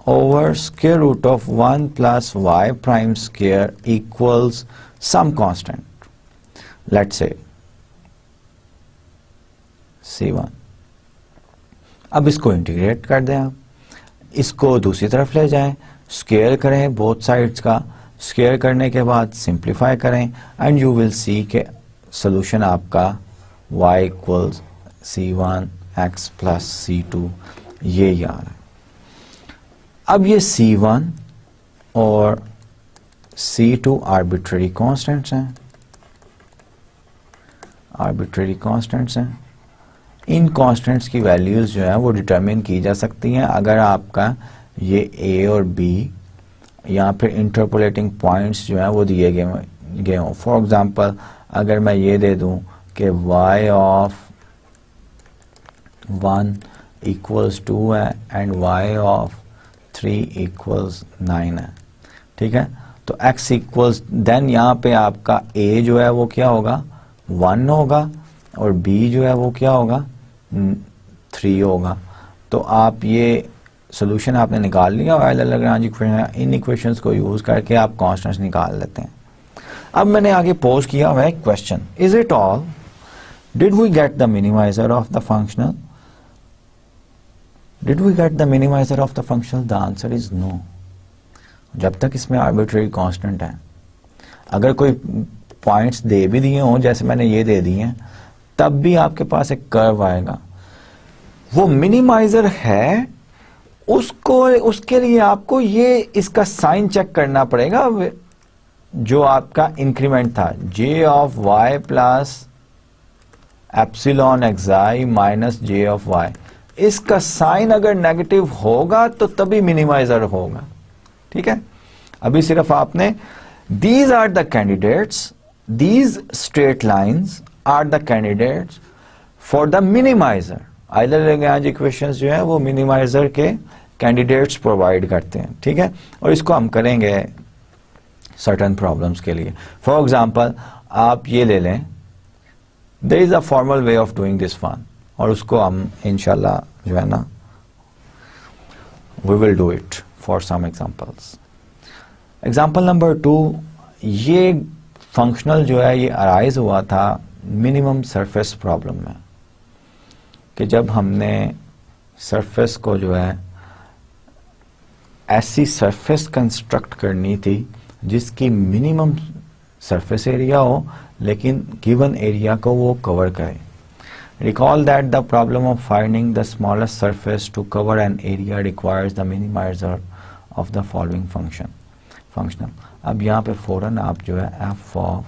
over square root of 1 plus y prime square equals some constant, let's say c1। अब इसको इंटीग्रेट कर दें आप, इसको दूसरी तरफ ले जाएं, स्क्वायर करें बोथ साइड्स का, स्क्वायर करने के बाद सिंप्लीफाई करें एंड यू विल सी के सोल्यूशन आपका y equals c1 x plus c2 ये आ रहा है। अब ये c1 और c2 आर्बिट्रेरी कांस्टेंट्स हैं, आर्बिट्रेरी कांस्टेंट्स हैं। इन कांस्टेंट्स की वैल्यूज जो है वो डिटरमिन की जा सकती हैं अगर आपका ये a और b या फिर इंटरपोलेटिंग पॉइंट्स जो है वो दिए गए हों। फॉर एग्जांपल अगर मैं ये दे दूं कि y ऑफ 1 इक्वल्स 2 है एंड y ऑफ 3 इक्वल्स 9 है, ठीक है, तो x इक्वल्स देन यहाँ पे आपका a जो है वो क्या होगा 1 होगा और b जो है वो क्या होगा 3 होगा। तो आप ये सोल्यूशन आपने निकाल लिया यूलर-लैग्रेंज इक्वेशन, इन इक्वेशंस को यूज करके आप कांस्टेंट्स निकाल लेते हैं। अब मैंने आगे पोज किया हुआ है question, is it all, did we get the minimizer of the functional, did we get the minimizer of the functional, the answer is no. जब तक इसमें आर्बिट्रेरी कांस्टेंट है, अगर कोई पॉइंट्स दे भी दिए हों जैसे मैंने ये दे दिए हैं, तब भी आपके पास एक कर्व आएगा, वो मिनिमाइजर है, उसको उसके लिए आपको ये इसका साइन चेक करना पड़ेगा, जो आपका इंक्रीमेंट था j of y plus epsilon xi minus j of y, इसका साइन अगर नेगेटिव होगा तो तभी मिनिमाइजर होगा, ठीक है। अभी सिर्फ आपने these are the candidates, these straight lines are the candidates for the minimizer। Euler Lagrange equations जो है वो मिनिमाइजर के कैंडिडेट्स प्रोवाइड करते हैं, ठीक है। और इसको हम करेंगे सर्टेन प्रॉब्लम्स के लिए। फॉर एग्जांपल आप ये ले लें, there is a formal way of doing this one, और उसको हम इंशाल्लाह जो है ना we will do it for some examples. Example number 2, ये फंक्शनल जो है ये अराइज हुआ था मिनिमम सरफेस प्रॉब्लम में, कि जब हमने सरफेस को जो है ऐसी सरफेस कंस्ट्रक्ट करनी थी जिसकी मिनिमम सरफेस एरिया हो लेकिन गिवन एरिया को वो कवर करे। Recall that the problem of finding the smallest surface to cover an area requires the minimizer of the following functional. अब यहाँ पे फौरन आप जो है f of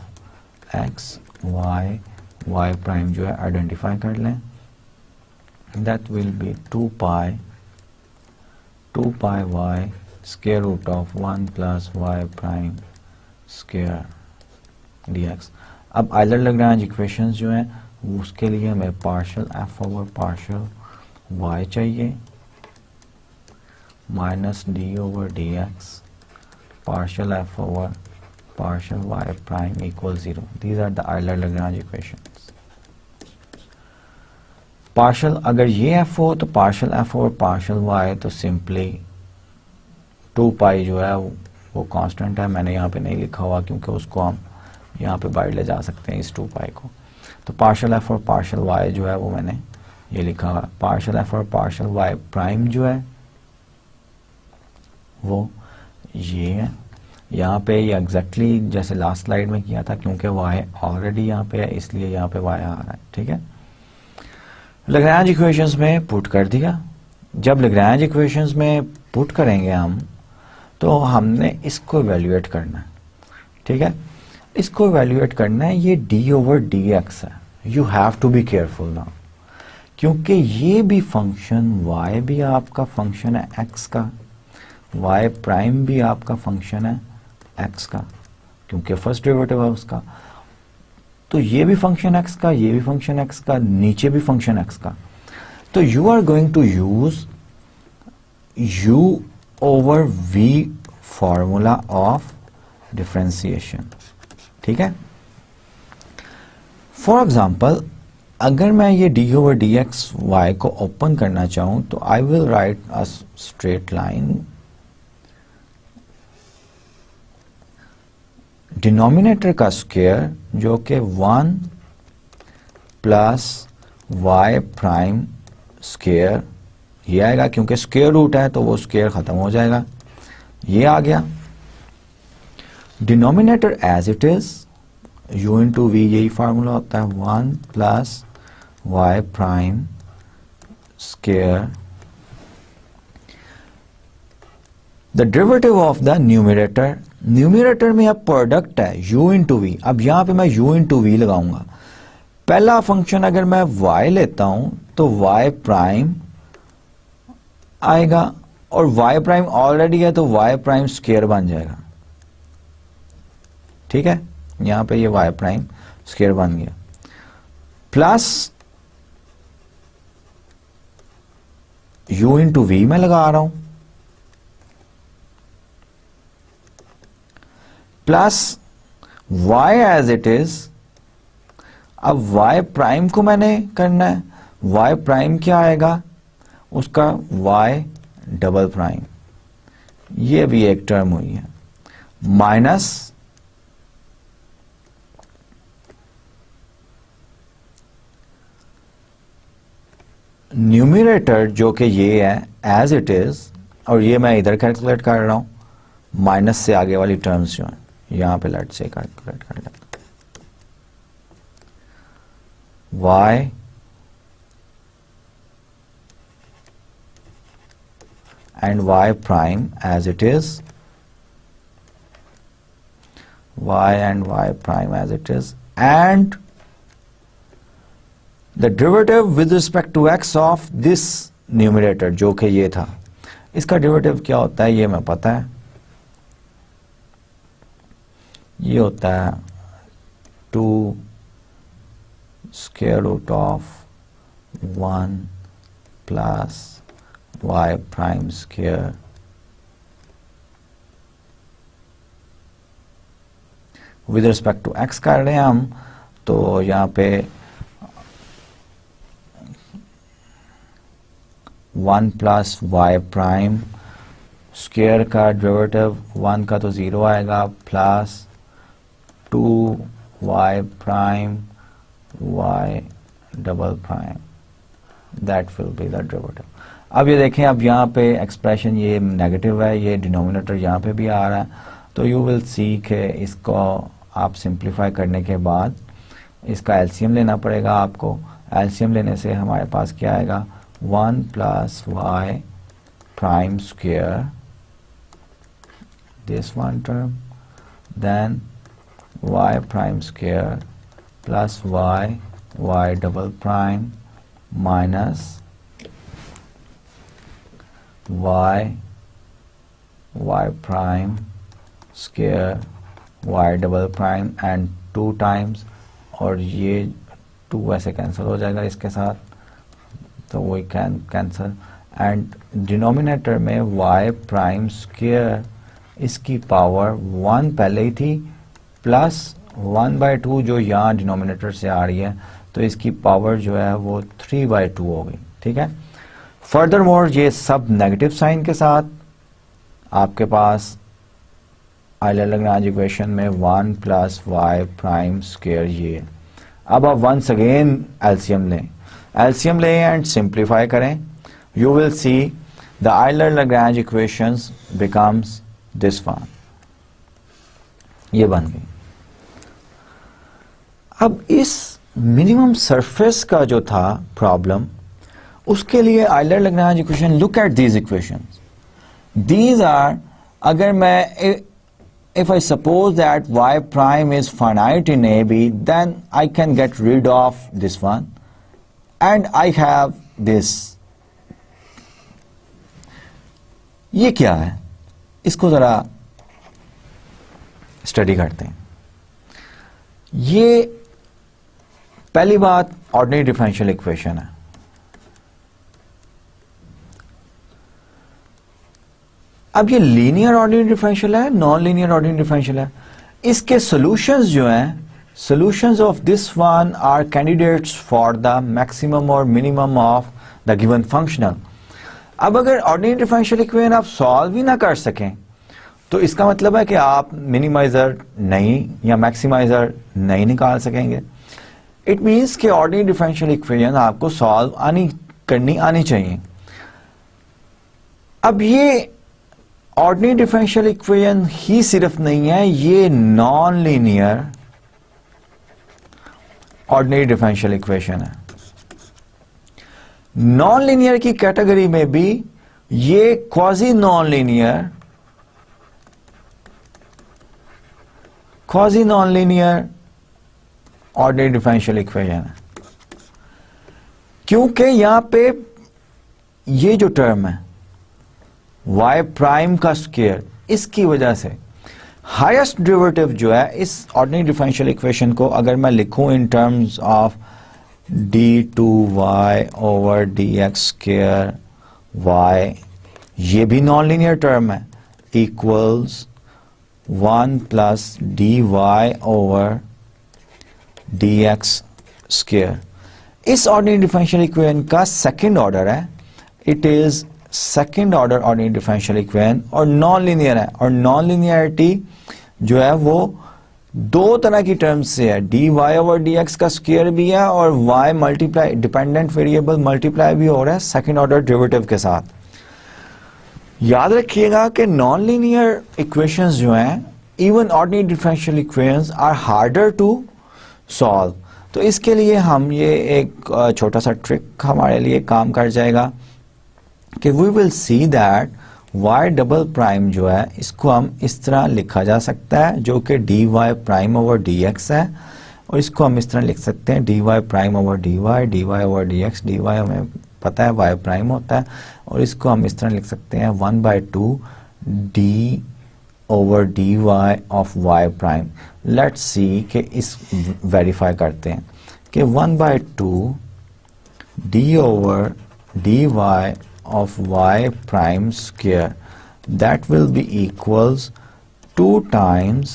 x y prime जो है आइडेंटिफाई कर लें, that will be 2 pi y square root of 1 plus y prime square dx। अब यूलर-लैग्रेंज इक्वेशंस जो हैं उसके लिए हमें partial f over partial y चाहिए minus d over dx partial f over partial y prime equals 0. These are the Euler-Lagrange equations. Partial अगर ये f हो तो partial f over partial y तो सिंपली 2 पाई जो है वो कांस्टेंट है, मैंने यहाँ पे नहीं लिखा हुआ क्योंकि उसको हम यहाँ पे बाहर ले जा सकते हैं इस 2 पाई को। तो पार्शियल f और पार्शियल y जो है वो मैंने ये लिखा हुआ, पार्शियल f और पार्शियल y प्राइम जो है वो ये है। यहाँ पे ये एग्जैक्टली जैसे लास्ट स्लाइड में किया था, क्योंकि y ऑलरेडी यहाँ पे है इसलिए यहाँ पे y आ रहा है, ठीक है। लैग्रेंज इक्वेशंस में पुट कर दिया। जब लैग्रेंज इक्वेशंस में पुट करेंगे हम तो हमने इसको इवेल्युएट करना है, ठीक है। इसको इवेल्युएट करना है, ये d ओवर dx है, you have to be careful now, क्योंकि ये भी फंक्शन y भी आपका फंक्शन है x का, y प्राइम भी आपका फंक्शन है x का, क्योंकि फर्स्ट डेरिवेटिव है उसका। तो ये भी फंक्शन x का, ये भी फंक्शन x का, नीचे भी फंक्शन x का। तो you are going to use u over v formula of differentiation, ठीक है। फॉर एग्जाम्पल अगर मैं ये d ओवर dx y को ओपन करना चाहूं तो I will write a straight line, denominator का स्क्वायर जो कि 1 प्लस y प्राइम स्क्वायर ये आएगा, क्योंकि स्क्वायर रूट है तो वो स्क्वायर खत्म हो जाएगा, ये आ गया। Denominator as it is, u into v, यही फार्मूला होता है 1 plus y prime square. The derivative of the numerator, numerator में अब प्रोडक्ट है u इंटू वी। अब यहां पे मैं u इंटू वी लगाऊंगा। पहला फंक्शन अगर मैं y लेता हूं तो y प्राइम आएगा, और y प्राइम ऑलरेडी है तो y प्राइम स्क्वायर बन जाएगा। ठीक है, यहां पे ये y प्राइम स्क्वायर बन गया, प्लस u इंटू वी में लगा रहा हूं, plus y as it is. अब y प्राइम को मैंने करना है, y प्राइम क्या आएगा उसका, y डबल प्राइम, ये भी एक टर्म हुई है, माइनस न्यूमरेटर जो कि ये है एज इट इज, और ये मैं इधर कैलकुलेट कर रहा हूं, माइनस से आगे वाली टर्म्स जो हैं यहां पे लेट से कैलकुलेट कर लेते हैं। y and y prime as it is, y and y prime as it is, and the derivative with respect to x of this numerator जो कि ये था, इसका डेरिवेटिव क्या होता है ये मैं पता है, ये होता है 2 square root of 1 plus y prime square with respect to x कर रहे हैं हम, तो यहाँ पे 1 plus y prime square का डेरिवेटिव 1 का तो 0 आएगा, plus 2y prime y double prime, that will be the derivative। अब ये देखें, अब यहाँ पे एक्सप्रेशन ये नेगेटिव है, ये डिनोमिनेटर यहाँ पे भी आ रहा है, तो यू विल सी के इसको आप सिंप्लीफाई करने के बाद इसका एलसीएम लेना पड़ेगा आपको। एलसीएम लेने से हमारे पास क्या आएगा, 1 plus y prime square, this one term, then y prime square plus y y double prime minus y prime square y double prime and 2 times, और ये 2 ऐसे कैंसिल हो जाएगा इसके साथ, तो वही कैंसिल, एंड डिनोमिनेटर में y प्राइम स्क्वायर, इसकी पावर 1 पहले ही थी, प्लस 1/2 जो यहाँ डिनोमिनेटर से आ रही है, तो इसकी पावर जो है वो 3/2 हो गई। ठीक है, फर्दर मोर ये सब नेगेटिव साइन के साथ आपके पास यूलर-लैग्रेंज इक्वेशन में 1 प्लस वाई प्राइम स्क्वायर ये। अब आप वंस अगेन एलसीएम लें एंड सिंप्लीफाई करें, you will see the Euler-Lagrange equations becomes this one, ये बन गई। अब इस मिनिमम सरफेस का जो था प्रॉब्लम, उसके लिए Euler Lagrange equation, look at these equations, these are, अगर मैं if I suppose that y prime is finite in AB, then I can get rid of this one and I have this। ये क्या है, इसको जरा study करते हैं। ये पहली बात ऑर्डिनरी डिफरेंशियल इक्वेशन है। अब ये लीनियर ऑर्डिनरी डिफरेंशियल है, नॉन लीनियर ऑर्डिनरी डिफरेंशियल है। इसके सॉल्यूशंस जो हैं, solutions of this one are candidates for the maximum और minimum of the given functional. अब अगर ऑर्डिनरी डिफरेंशियल इक्वेशन आप सॉल्व ही ना कर सकें, तो इसका मतलब है कि आप मिनिमाइजर नहीं या मैक्सिमाइजर नहीं निकाल सकेंगे। इट मीन्स कि ऑर्डिनरी डिफरेंशियल इक्वेशन आपको सॉल्व करनी आनी चाहिए। अब ये ऑर्डिनरी डिफरेंशियल इक्वेशन ही सिर्फ नहीं है, ये non linear ordinary differential equation है। नॉन लीनियर की कैटेगरी में भी ये quasi non linear ordinary differential equation है, क्योंकि यहां पे ये जो टर्म है y प्राइम का स्क्वायर, इसकी वजह से हाईएस्ट डेरिवेटिव जो है इस ऑर्डिनरी डिफरेंशियल इक्वेशन को अगर मैं लिखूं in terms of d2y over dx square y, ये भी नॉन लीनियर टर्म है, equals 1 plus dy over dx square. इस ऑर्डिनरी डिफरेंशियल इक्वेशन का सेकंड ऑर्डर है, it is second order ordinary differential equation और नॉन लीनियर है। और non linearity जो है वो दो तरह की टर्म्स से है, dy ओवर dx का स्क्वायर भी है और y multiply dependent variable multiply भी हो रहा है सेकंड ऑर्डर डेरिवेटिव के साथ। याद रखिएगा कि नॉन लीनियर इक्वेशंस जो हैं, even ordinary differential equations are harder to solve. तो इसके लिए हम ये एक छोटा सा ट्रिक हमारे लिए काम कर जाएगा कि we will see that y double prime जो है इसको हम इस तरह लिखा जा सकता है जो कि dy प्राइम ओवर dx है, और इसको हम इस तरह लिख सकते हैं dy prime over dy over dx, dy हमें पता है y प्राइम होता है, और इसको हम इस तरह लिख सकते हैं 1/2 d over dy of y prime. Let's see कि इस वेरीफाई करते हैं कि 1/2 d over dy of y prime square, that will be equals 2 times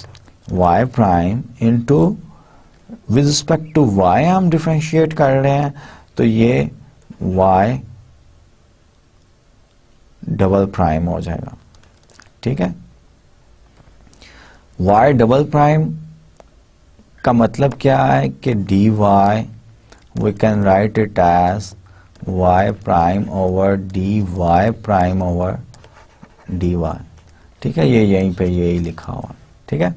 y prime into, with respect to y हम differentiate कर रहे हैं तो ये y डबल प्राइम हो जाएगा। ठीक है, y डबल प्राइम का मतलब क्या है कि dy we can write it as y prime over dy prime over dy। ठीक है, ये यहीं पे यही लिखा हुआ। ठीक है,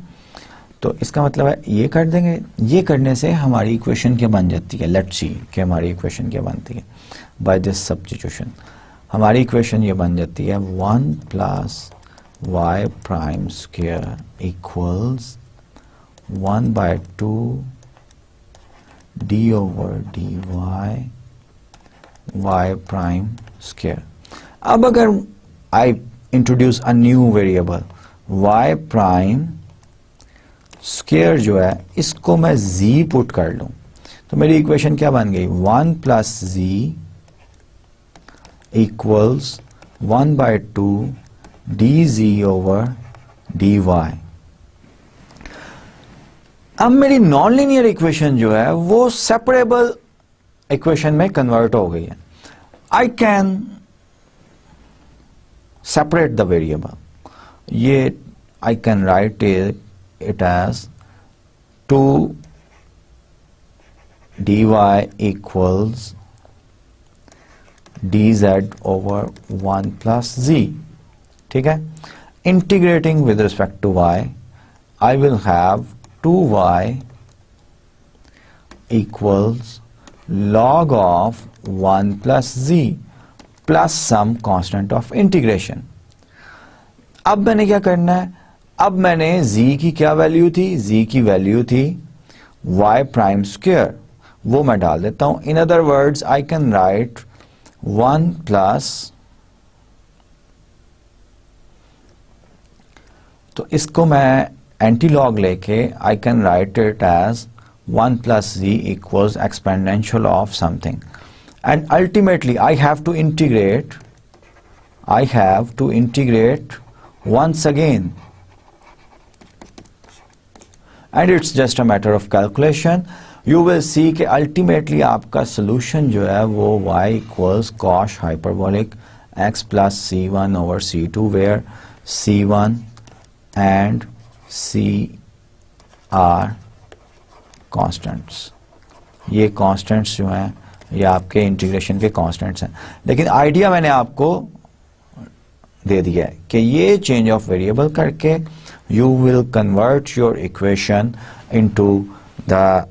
तो इसका मतलब है ये कर देंगे, ये करने से हमारी इक्वेशन क्या बन जाती है, लेट्स सी कि हमारी इक्वेशन क्या बनती है बाय दिस सब्स्टिट्यूशन। हमारी इक्वेशन ये बन जाती है 1 plus y prime square equals 1/2 d over dy y prime square. अब अगर I introduce a new variable y prime square जो है इसको मैं z पुट कर लूं तो मेरी इक्वेशन क्या बन गई, 1 plus z equals 1/2 dz over dy। अब मेरी नॉन लीनियर इक्वेशन जो है वो सेपरेबल इक्वेशन में कन्वर्ट हो गई है। I can separate the variable, ये I can write it as 2 dy equals dz over 1 plus z। ठीक है, integrating with respect to y I will have 2y equals log of 1 plus z plus some constant of integration। अब मैंने क्या करना है, अब मैंने z की क्या वैल्यू थी, z की वैल्यू थी y प्राइम स्क्वायर, वो मैं डाल देता हूं। In other words I can write 1 plus, तो इसको मैं एंटी लॉग लेके I can write it as 1 plus z equals exponential of something, and ultimately I have to integrate once again, and it's just a matter of calculation। You will see कि ultimately आपका solution जो है वो y equals cos hyperbolic x plus c1 over c2, where c1 and c are constants. ये constants जो हैं ये आपके इंटीग्रेशन के कांस्टेंट्स हैं, लेकिन आइडिया मैंने आपको दे दिया है कि ये चेंज ऑफ वेरिएबल करके you will convert your equation into the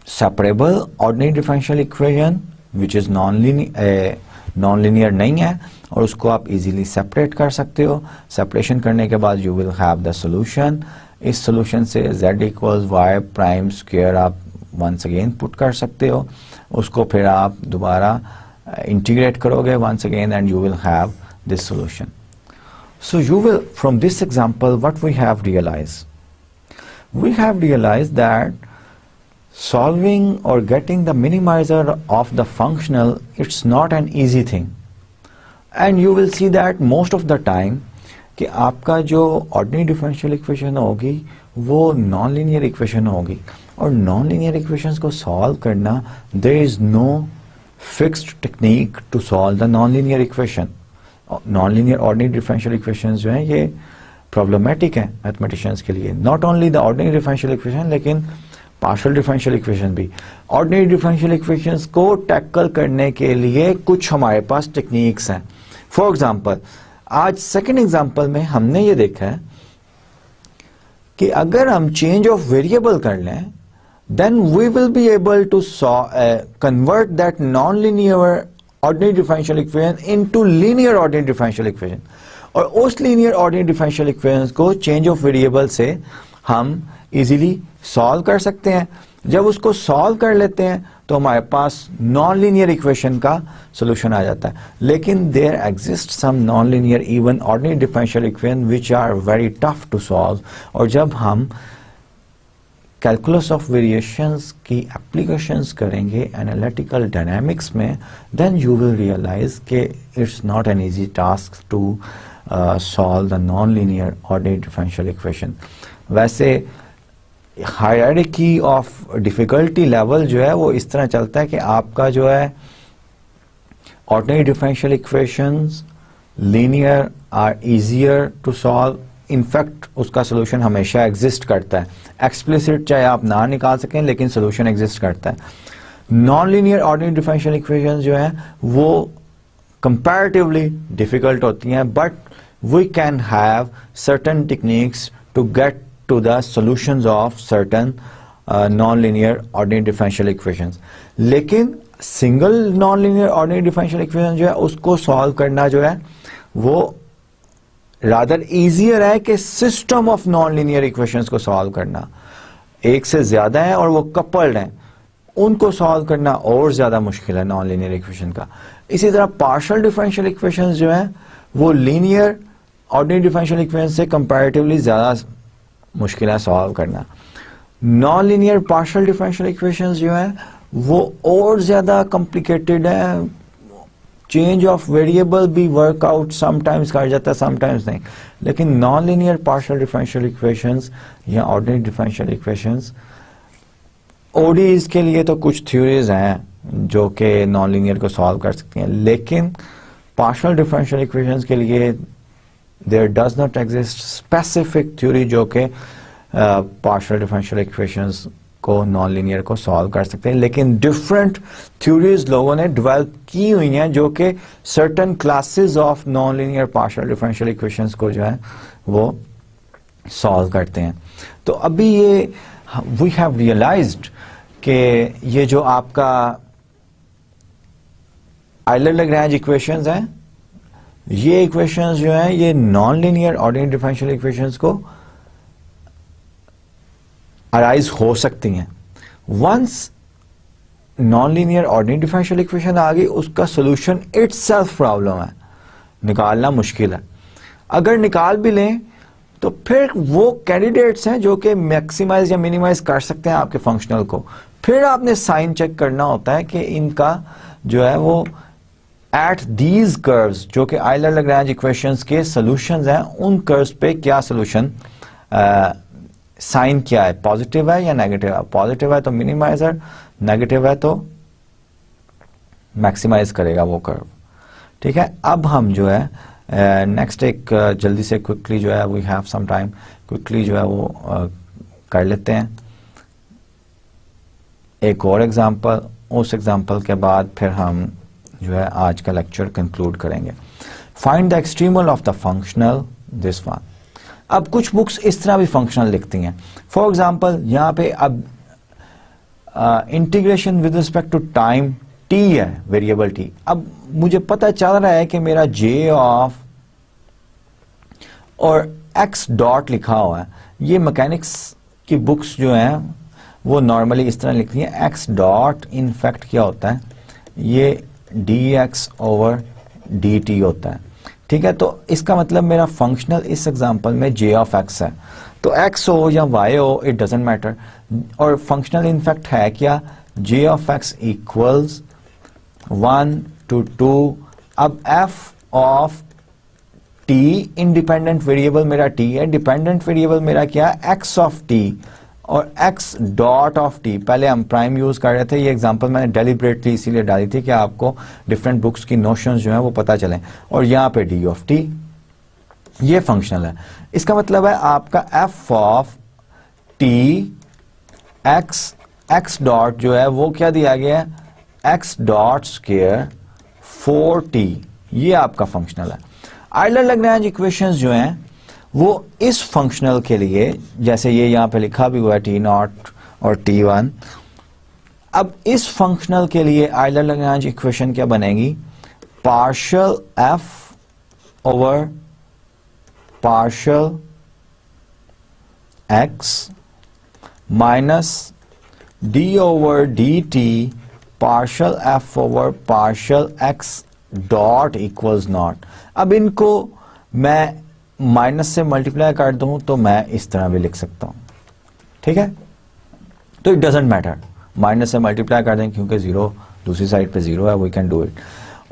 separable ordinary differential equation which is non linear नहीं है, और उसको आप इजीली सेपरेट कर सकते हो। सेपरेशन करने के बाद you will have the solution. इस सॉल्यूशन से z equals y prime square आप वंस अगेन पुट कर सकते हो, उसको फिर आप दोबारा इंटीग्रेट करोगे once again and you will have this solution. So you will from this example what we have realized that solving or getting the minimizer of the functional, it's not an easy thing, and you will see that most of the time कि आपका जो ordinary differential equation होगी वो non-linear equation होगी, और non-linear equations को solve करना there is no fixed technique to solve the non-linear equation. Non-linear ordinary differential equations जो हैं ये problematic हैं mathematicians के लिए, not only the ordinary differential equation लेकिन पार्शियल डिफरेंशियल इक्वेशन भी। ऑर्डिनरी डिफरेंशियल इक्वेशंस को टैकल करने के लिए कुछ हमारे पास टेक्निक्स हैं। फॉर एग्जांपल आज सेकंड एग्जांपल में हमने ये देखा है कि अगर हम चेंज ऑफ वेरिएबल कर लें then we will be able to convert that non linear ordinary differential equation into linear ordinary differential equation, और उस लीनियर ऑर्डिनरी डिफरेंशियल इक्वेशन को चेंज ऑफ वेरिएबल से हम इजीली सॉल्व कर सकते हैं। जब उसको सॉल्व कर लेते हैं तो हमारे पास नॉन लीनियर इक्वेशन का सॉल्यूशन आ जाता है। लेकिन there exist some non linear even ordinary differential equation which are very tough to solve, और जब हम कैलकुलस ऑफ वेरिएशंस की एप्लीकेशंस करेंगे एनालिटिकल डायनामिक्स में देन यू विल रियलाइज कि it's not an easy task to solve the non linear ordinary differential equation. वैसे hierarchy of difficulty level जो है वो इस तरह चलता है कि आपका जो है ordinary differential equations linear are easier to solve, in fact उसका सोल्यूशन हमेशा एग्जिस्ट करता है, एक्सप्लिसिट चाहे आप ना निकाल सकें लेकिन सोल्यूशन एग्जिस्ट करता है। Non linear ordinary differential equations जो है वो कंपैरेटिवली डिफिकल्ट होती हैं, but we can have certain techniques to get to the solutions of certain non-linear ordinary differential equations. लेकिन single non-linear ordinary differential equation जो है उसको सॉल्व करना जो है वो rather easier है कि system of non-linear equations को सॉल्व करना। एक से ज्यादा है और वो coupled हैं, उनको सॉल्व करना और ज्यादा मुश्किल है non-linear equation का। इसी तरह partial differential equations जो है वो linear ऑर्डिनरी डिफरेंशियल इक्वेशन से कंपैरेटिवली ज्यादा मुश्किल है सॉल्व करना। Non linear partial differential equations जो है वो और ज्यादा कॉम्प्लिकेटेड है, चेंज ऑफ वेरिएबल भी वर्कआउट समटाइम्स कर जाता है समटाइम्स नहीं, लेकिन non linear partial differential equations या ऑर्डिनरी डिफरेंशियल इक्वेशंस ओडीज के लिए तो कुछ थ्योरीज हैं जो कि नॉन लीनियर को सॉल्व कर सकती हैं, लेकिन पार्शियल डिफरेंशियल इक्वेशंस के लिए there does not exist specific theory जो कि partial differential equations को नॉन लीनियर को सॉल्व कर सकते हैं, लेकिन डिफरेंट थ्योरीज लोगों ने डेवलप की हुई हैं जो कि certain classes of non linear partial differential equations को जो है वो सॉल्व करते हैं। तो अभी ये वी हैव रियलाइज्ड कि ये जो आपका यूलर-लैग्रेंज इक्वेशंस हैं, ये इक्वेशंस जो हैं ये non linear ordinary differential equations को अराइज हो सकती हैं। Once non linear ordinary differential equation आ गई उसका सॉल्यूशन इटसेल्फ प्रॉब्लम है, निकालना मुश्किल है। अगर निकाल भी लें तो फिर वो कैंडिडेट्स हैं जो कि मैक्सिमाइज या मिनिमाइज कर सकते हैं आपके फंक्शनल को, फिर आपने साइन चेक करना होता है कि इनका जो है वो एट दीज कर्व्स जो कि यूलर-लैग्रेंज इक्वेशंस के सॉल्यूशंस हैं उन कर्व्स पे क्या सॉल्यूशन साइन क्या है, पॉजिटिव है या नेगेटिव है। पॉजिटिव है तो मिनिमाइजर, नेगेटिव है तो मैक्सिमाइज करेगा वो कर्व। ठीक है, अब हम जो है नेक्स्ट एक जल्दी से क्विकली जो है we have some time, quickly जो है वो कर लेते हैं एक और एग्जांपल, उस एग्जांपल के बाद फिर हम जो है आज का लेक्चर कंक्लूड करेंगे। Find the extremal of the functional this one. अब कुछ बुक्स इस तरह भी फंक्शनल लिखती हैं। फॉर एग्जांपल यहाँ पे अब integration with respect to time t है, वेरिएबल टी। अब मुझे पता चल रहा है कि मेरा जे ऑफ और एक्स डॉट लिखा हुआ है। ये मैकेनिक्स की बुक्स जो हैं वो नॉर्मली इस तरह लिखती हैं, एक्स डॉट इनफैक्ट क्या होता है, ये D x over D T होता है। ठीक है, तो इसका मतलब मेरा फंक्शनल इस एग्जांपल में जे ऑफ एक्स है। तो एक्स हो या वाई हो, इट डजेंट मैटर। और फंक्शनल इनफैक्ट है क्या, जे ऑफ एक्स इक्वल्स 1 to 2। अब F of T, independent variable मेरा टी है, डिपेंडेंट वेरिएबल मेरा क्या है, एक्स ऑफ टी और एक्स डॉट ऑफ टी। पहले हम प्राइम यूज कर रहे थे, ये एग्जांपल मैंने डेलिबरेटली इसीलिए डाली थी कि आपको डिफरेंट बुक्स की नोशंस जो हैं वो पता चलें। और यहाँ पे डी ऑफ टी, ये फंक्शनल है। इसका मतलब है आपका F of T x, x dot जो है वो क्या दिया गया है, एक्स डॉट स्क्वायर 4t, ये आपका फंक्शनल है। आयलर-लैग्रेंज इक्वेशंस जो हैं वो इस फंक्शनल के लिए, जैसे ये यहां पे लिखा भी हुआ है टी नॉट और टी वन। अब इस फंक्शनल के लिए आयलर-लैग्रेंज इक्वेशन क्या बनेगी, partial F over partial x minus d over D T partial F over partial x dot equals not. अब इनको मैं माइनस से मल्टीप्लाई कर दूं तो मैं इस तरह भी लिख सकता हूं। ठीक है, तो इट डजेंट मैटर, माइनस से मल्टीप्लाई कर दें क्योंकि जीरो दूसरी साइड पे जीरो है, वी कैन डू इट।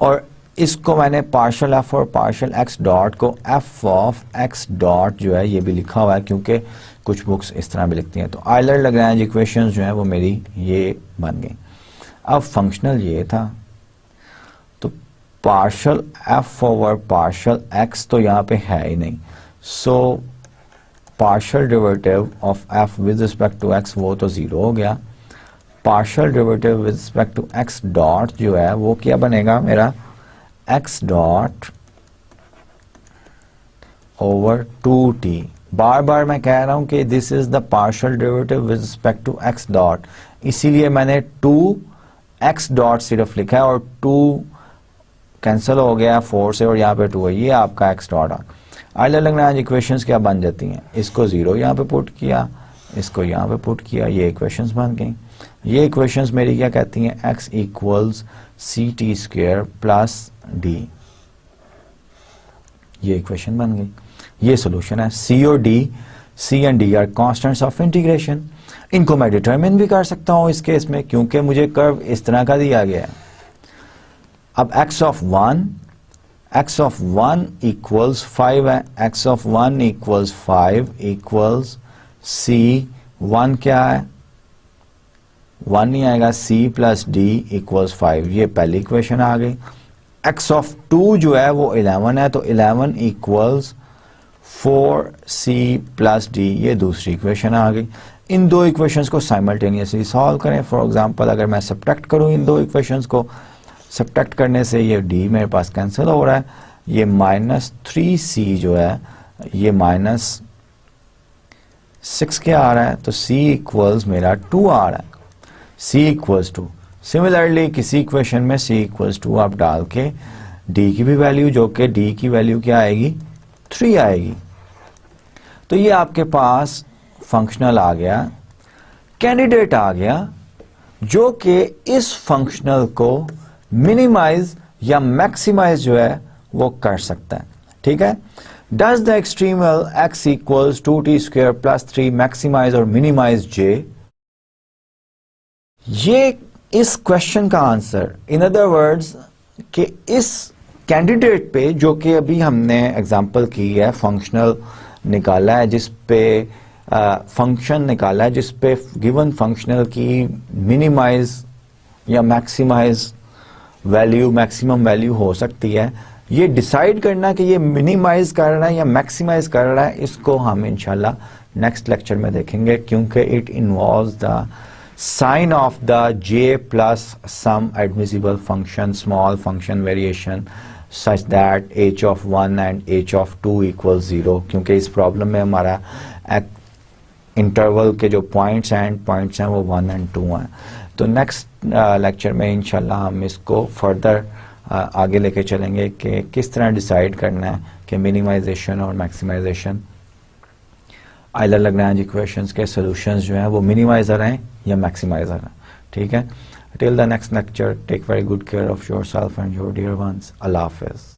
और इसको मैंने पार्शियल एफ और पार्शियल एक्स डॉट को एफ ऑफ एक्स डॉट जो है ये भी लिखा हुआ है क्योंकि कुछ बुक्स इस तरह भी लिखती हैं। तो आयलर-लैग्रेंज इक्वेशंस जो है वो मेरी ये बन गई। अब फंक्शनल ये था, तो partial F over partial X तो यहाँ पे है ही नहीं, so partial derivative of F with respect to X वो तो जीरो हो गया। Partial derivative with respect to X dot जो है वो क्या बनेगा मेरा, एक्स डॉट ओवर 2t। बार बार मैं कह रहा हूं कि this is the partial derivative with respect to X dot, इसीलिए मैंने 2x डॉट सिर्फ लिखा है और 2 कैंसिल हो गया 4 से और यहाँ पे 2 है, ये आपका x डॉट। आयलर-लैग्रेंज इक्वेशंस क्या बन जाती हैं, इसको जीरो यहाँ पे पुट किया, इसको यहाँ पे पुट किया, ये इक्वेशंस बन गई। ये इक्वेशंस मेरी क्या कहती हैं, x equals c t square plus d, ये इक्वेशन बन गई। ये सोल्यूशन है। सी और d, c and d are constants of integration. इनको मैं डिटरमिन भी कर सकता हूं इस केस में क्योंकि मुझे कर्व इस तरह का दिया गया है। अब x ऑफ 1 इक्वल्स 5 है, x ऑफ 1 इक्वल्स 5 इक्वल्स सी 1 क्या है, 1 नहीं आएगा, c प्लस डी इक्वल्स 5, ये पहली इक्वेशन आ गई। x ऑफ 2 जो है वो 11 है, तो 11 इक्वल्स 4c प्लस डी, ये दूसरी इक्वेशन आ गई। इन दो इक्वेशंस को साइमल्टेनियसली सॉल्व करें। फॉर एग्जांपल अगर मैं सब्ट्रैक्ट करूं इन दो इक्वेशंस को, सब्ट्रैक्ट करने से ये d मेरे पास कैंसिल हो रहा है, ये -3c जो है ये -6 क्या आ रहा है, तो c इक्वल्स मेरा 2 आ रहा है, c इक्वल्स 2। सिमिलरली किसी इक्वेशन में c इक्वल्स 2 आप डाल के d की भी वैल्यू, जो कि d की वैल्यू क्या आएगी, 3 आएगी। तो ये आपके पास फंक्शनल आ गया, कैंडिडेट आ गया जो कि इस फंक्शनल को मिनिमाइज या मैक्सिमाइज जो है वो कर सकता है। ठीक है, does the extremal x equals 2t square plus 3 maximize और मिनिमाइज j। ये इस क्वेश्चन का आंसर, इन अदर वर्ड्स कि इस कैंडिडेट पे जो कि अभी हमने एग्जांपल की है, फंक्शनल निकाला है जिस पे फंक्शन निकाला है जिस पे गिवन फंक्शनल की मिनिमाइज या मैक्सिमाइज वैल्यू, मैक्सिमम वैल्यू हो सकती है, ये डिसाइड करना कि ये मिनिमाइज कर रहा है या मैक्सिमाइज कर रहा है, इसको हम इंशाल्लाह नेक्स्ट लेक्चर में देखेंगे क्योंकि it involves the sign of the j plus some admissible function, small function variation, such that h of 1 and h of 2 equal 0, क्योंकि इस प्रॉब्लम में हमारा इंटरवल के जो पॉइंट्स एंड पॉइंट्स हैं वो 1 एंड 2 हैं। तो नेक्स्ट लेक्चर में इंशाल्लाह हम इसको फर्दर आगे लेके चलेंगे कि किस तरह डिसाइड करना है कि मिनिमाइजेशन और मैक्सिमाइजेशन यूलर-लैग्रेंज इक्वेशंस के सॉल्यूशंस जो हैं वो मिनिमाइजर हैं या मैक्सिमाइजर हैं। ठीक है, till the next lecture, take very good care of yourself and your dear ones. अल्लाह हाफिज़।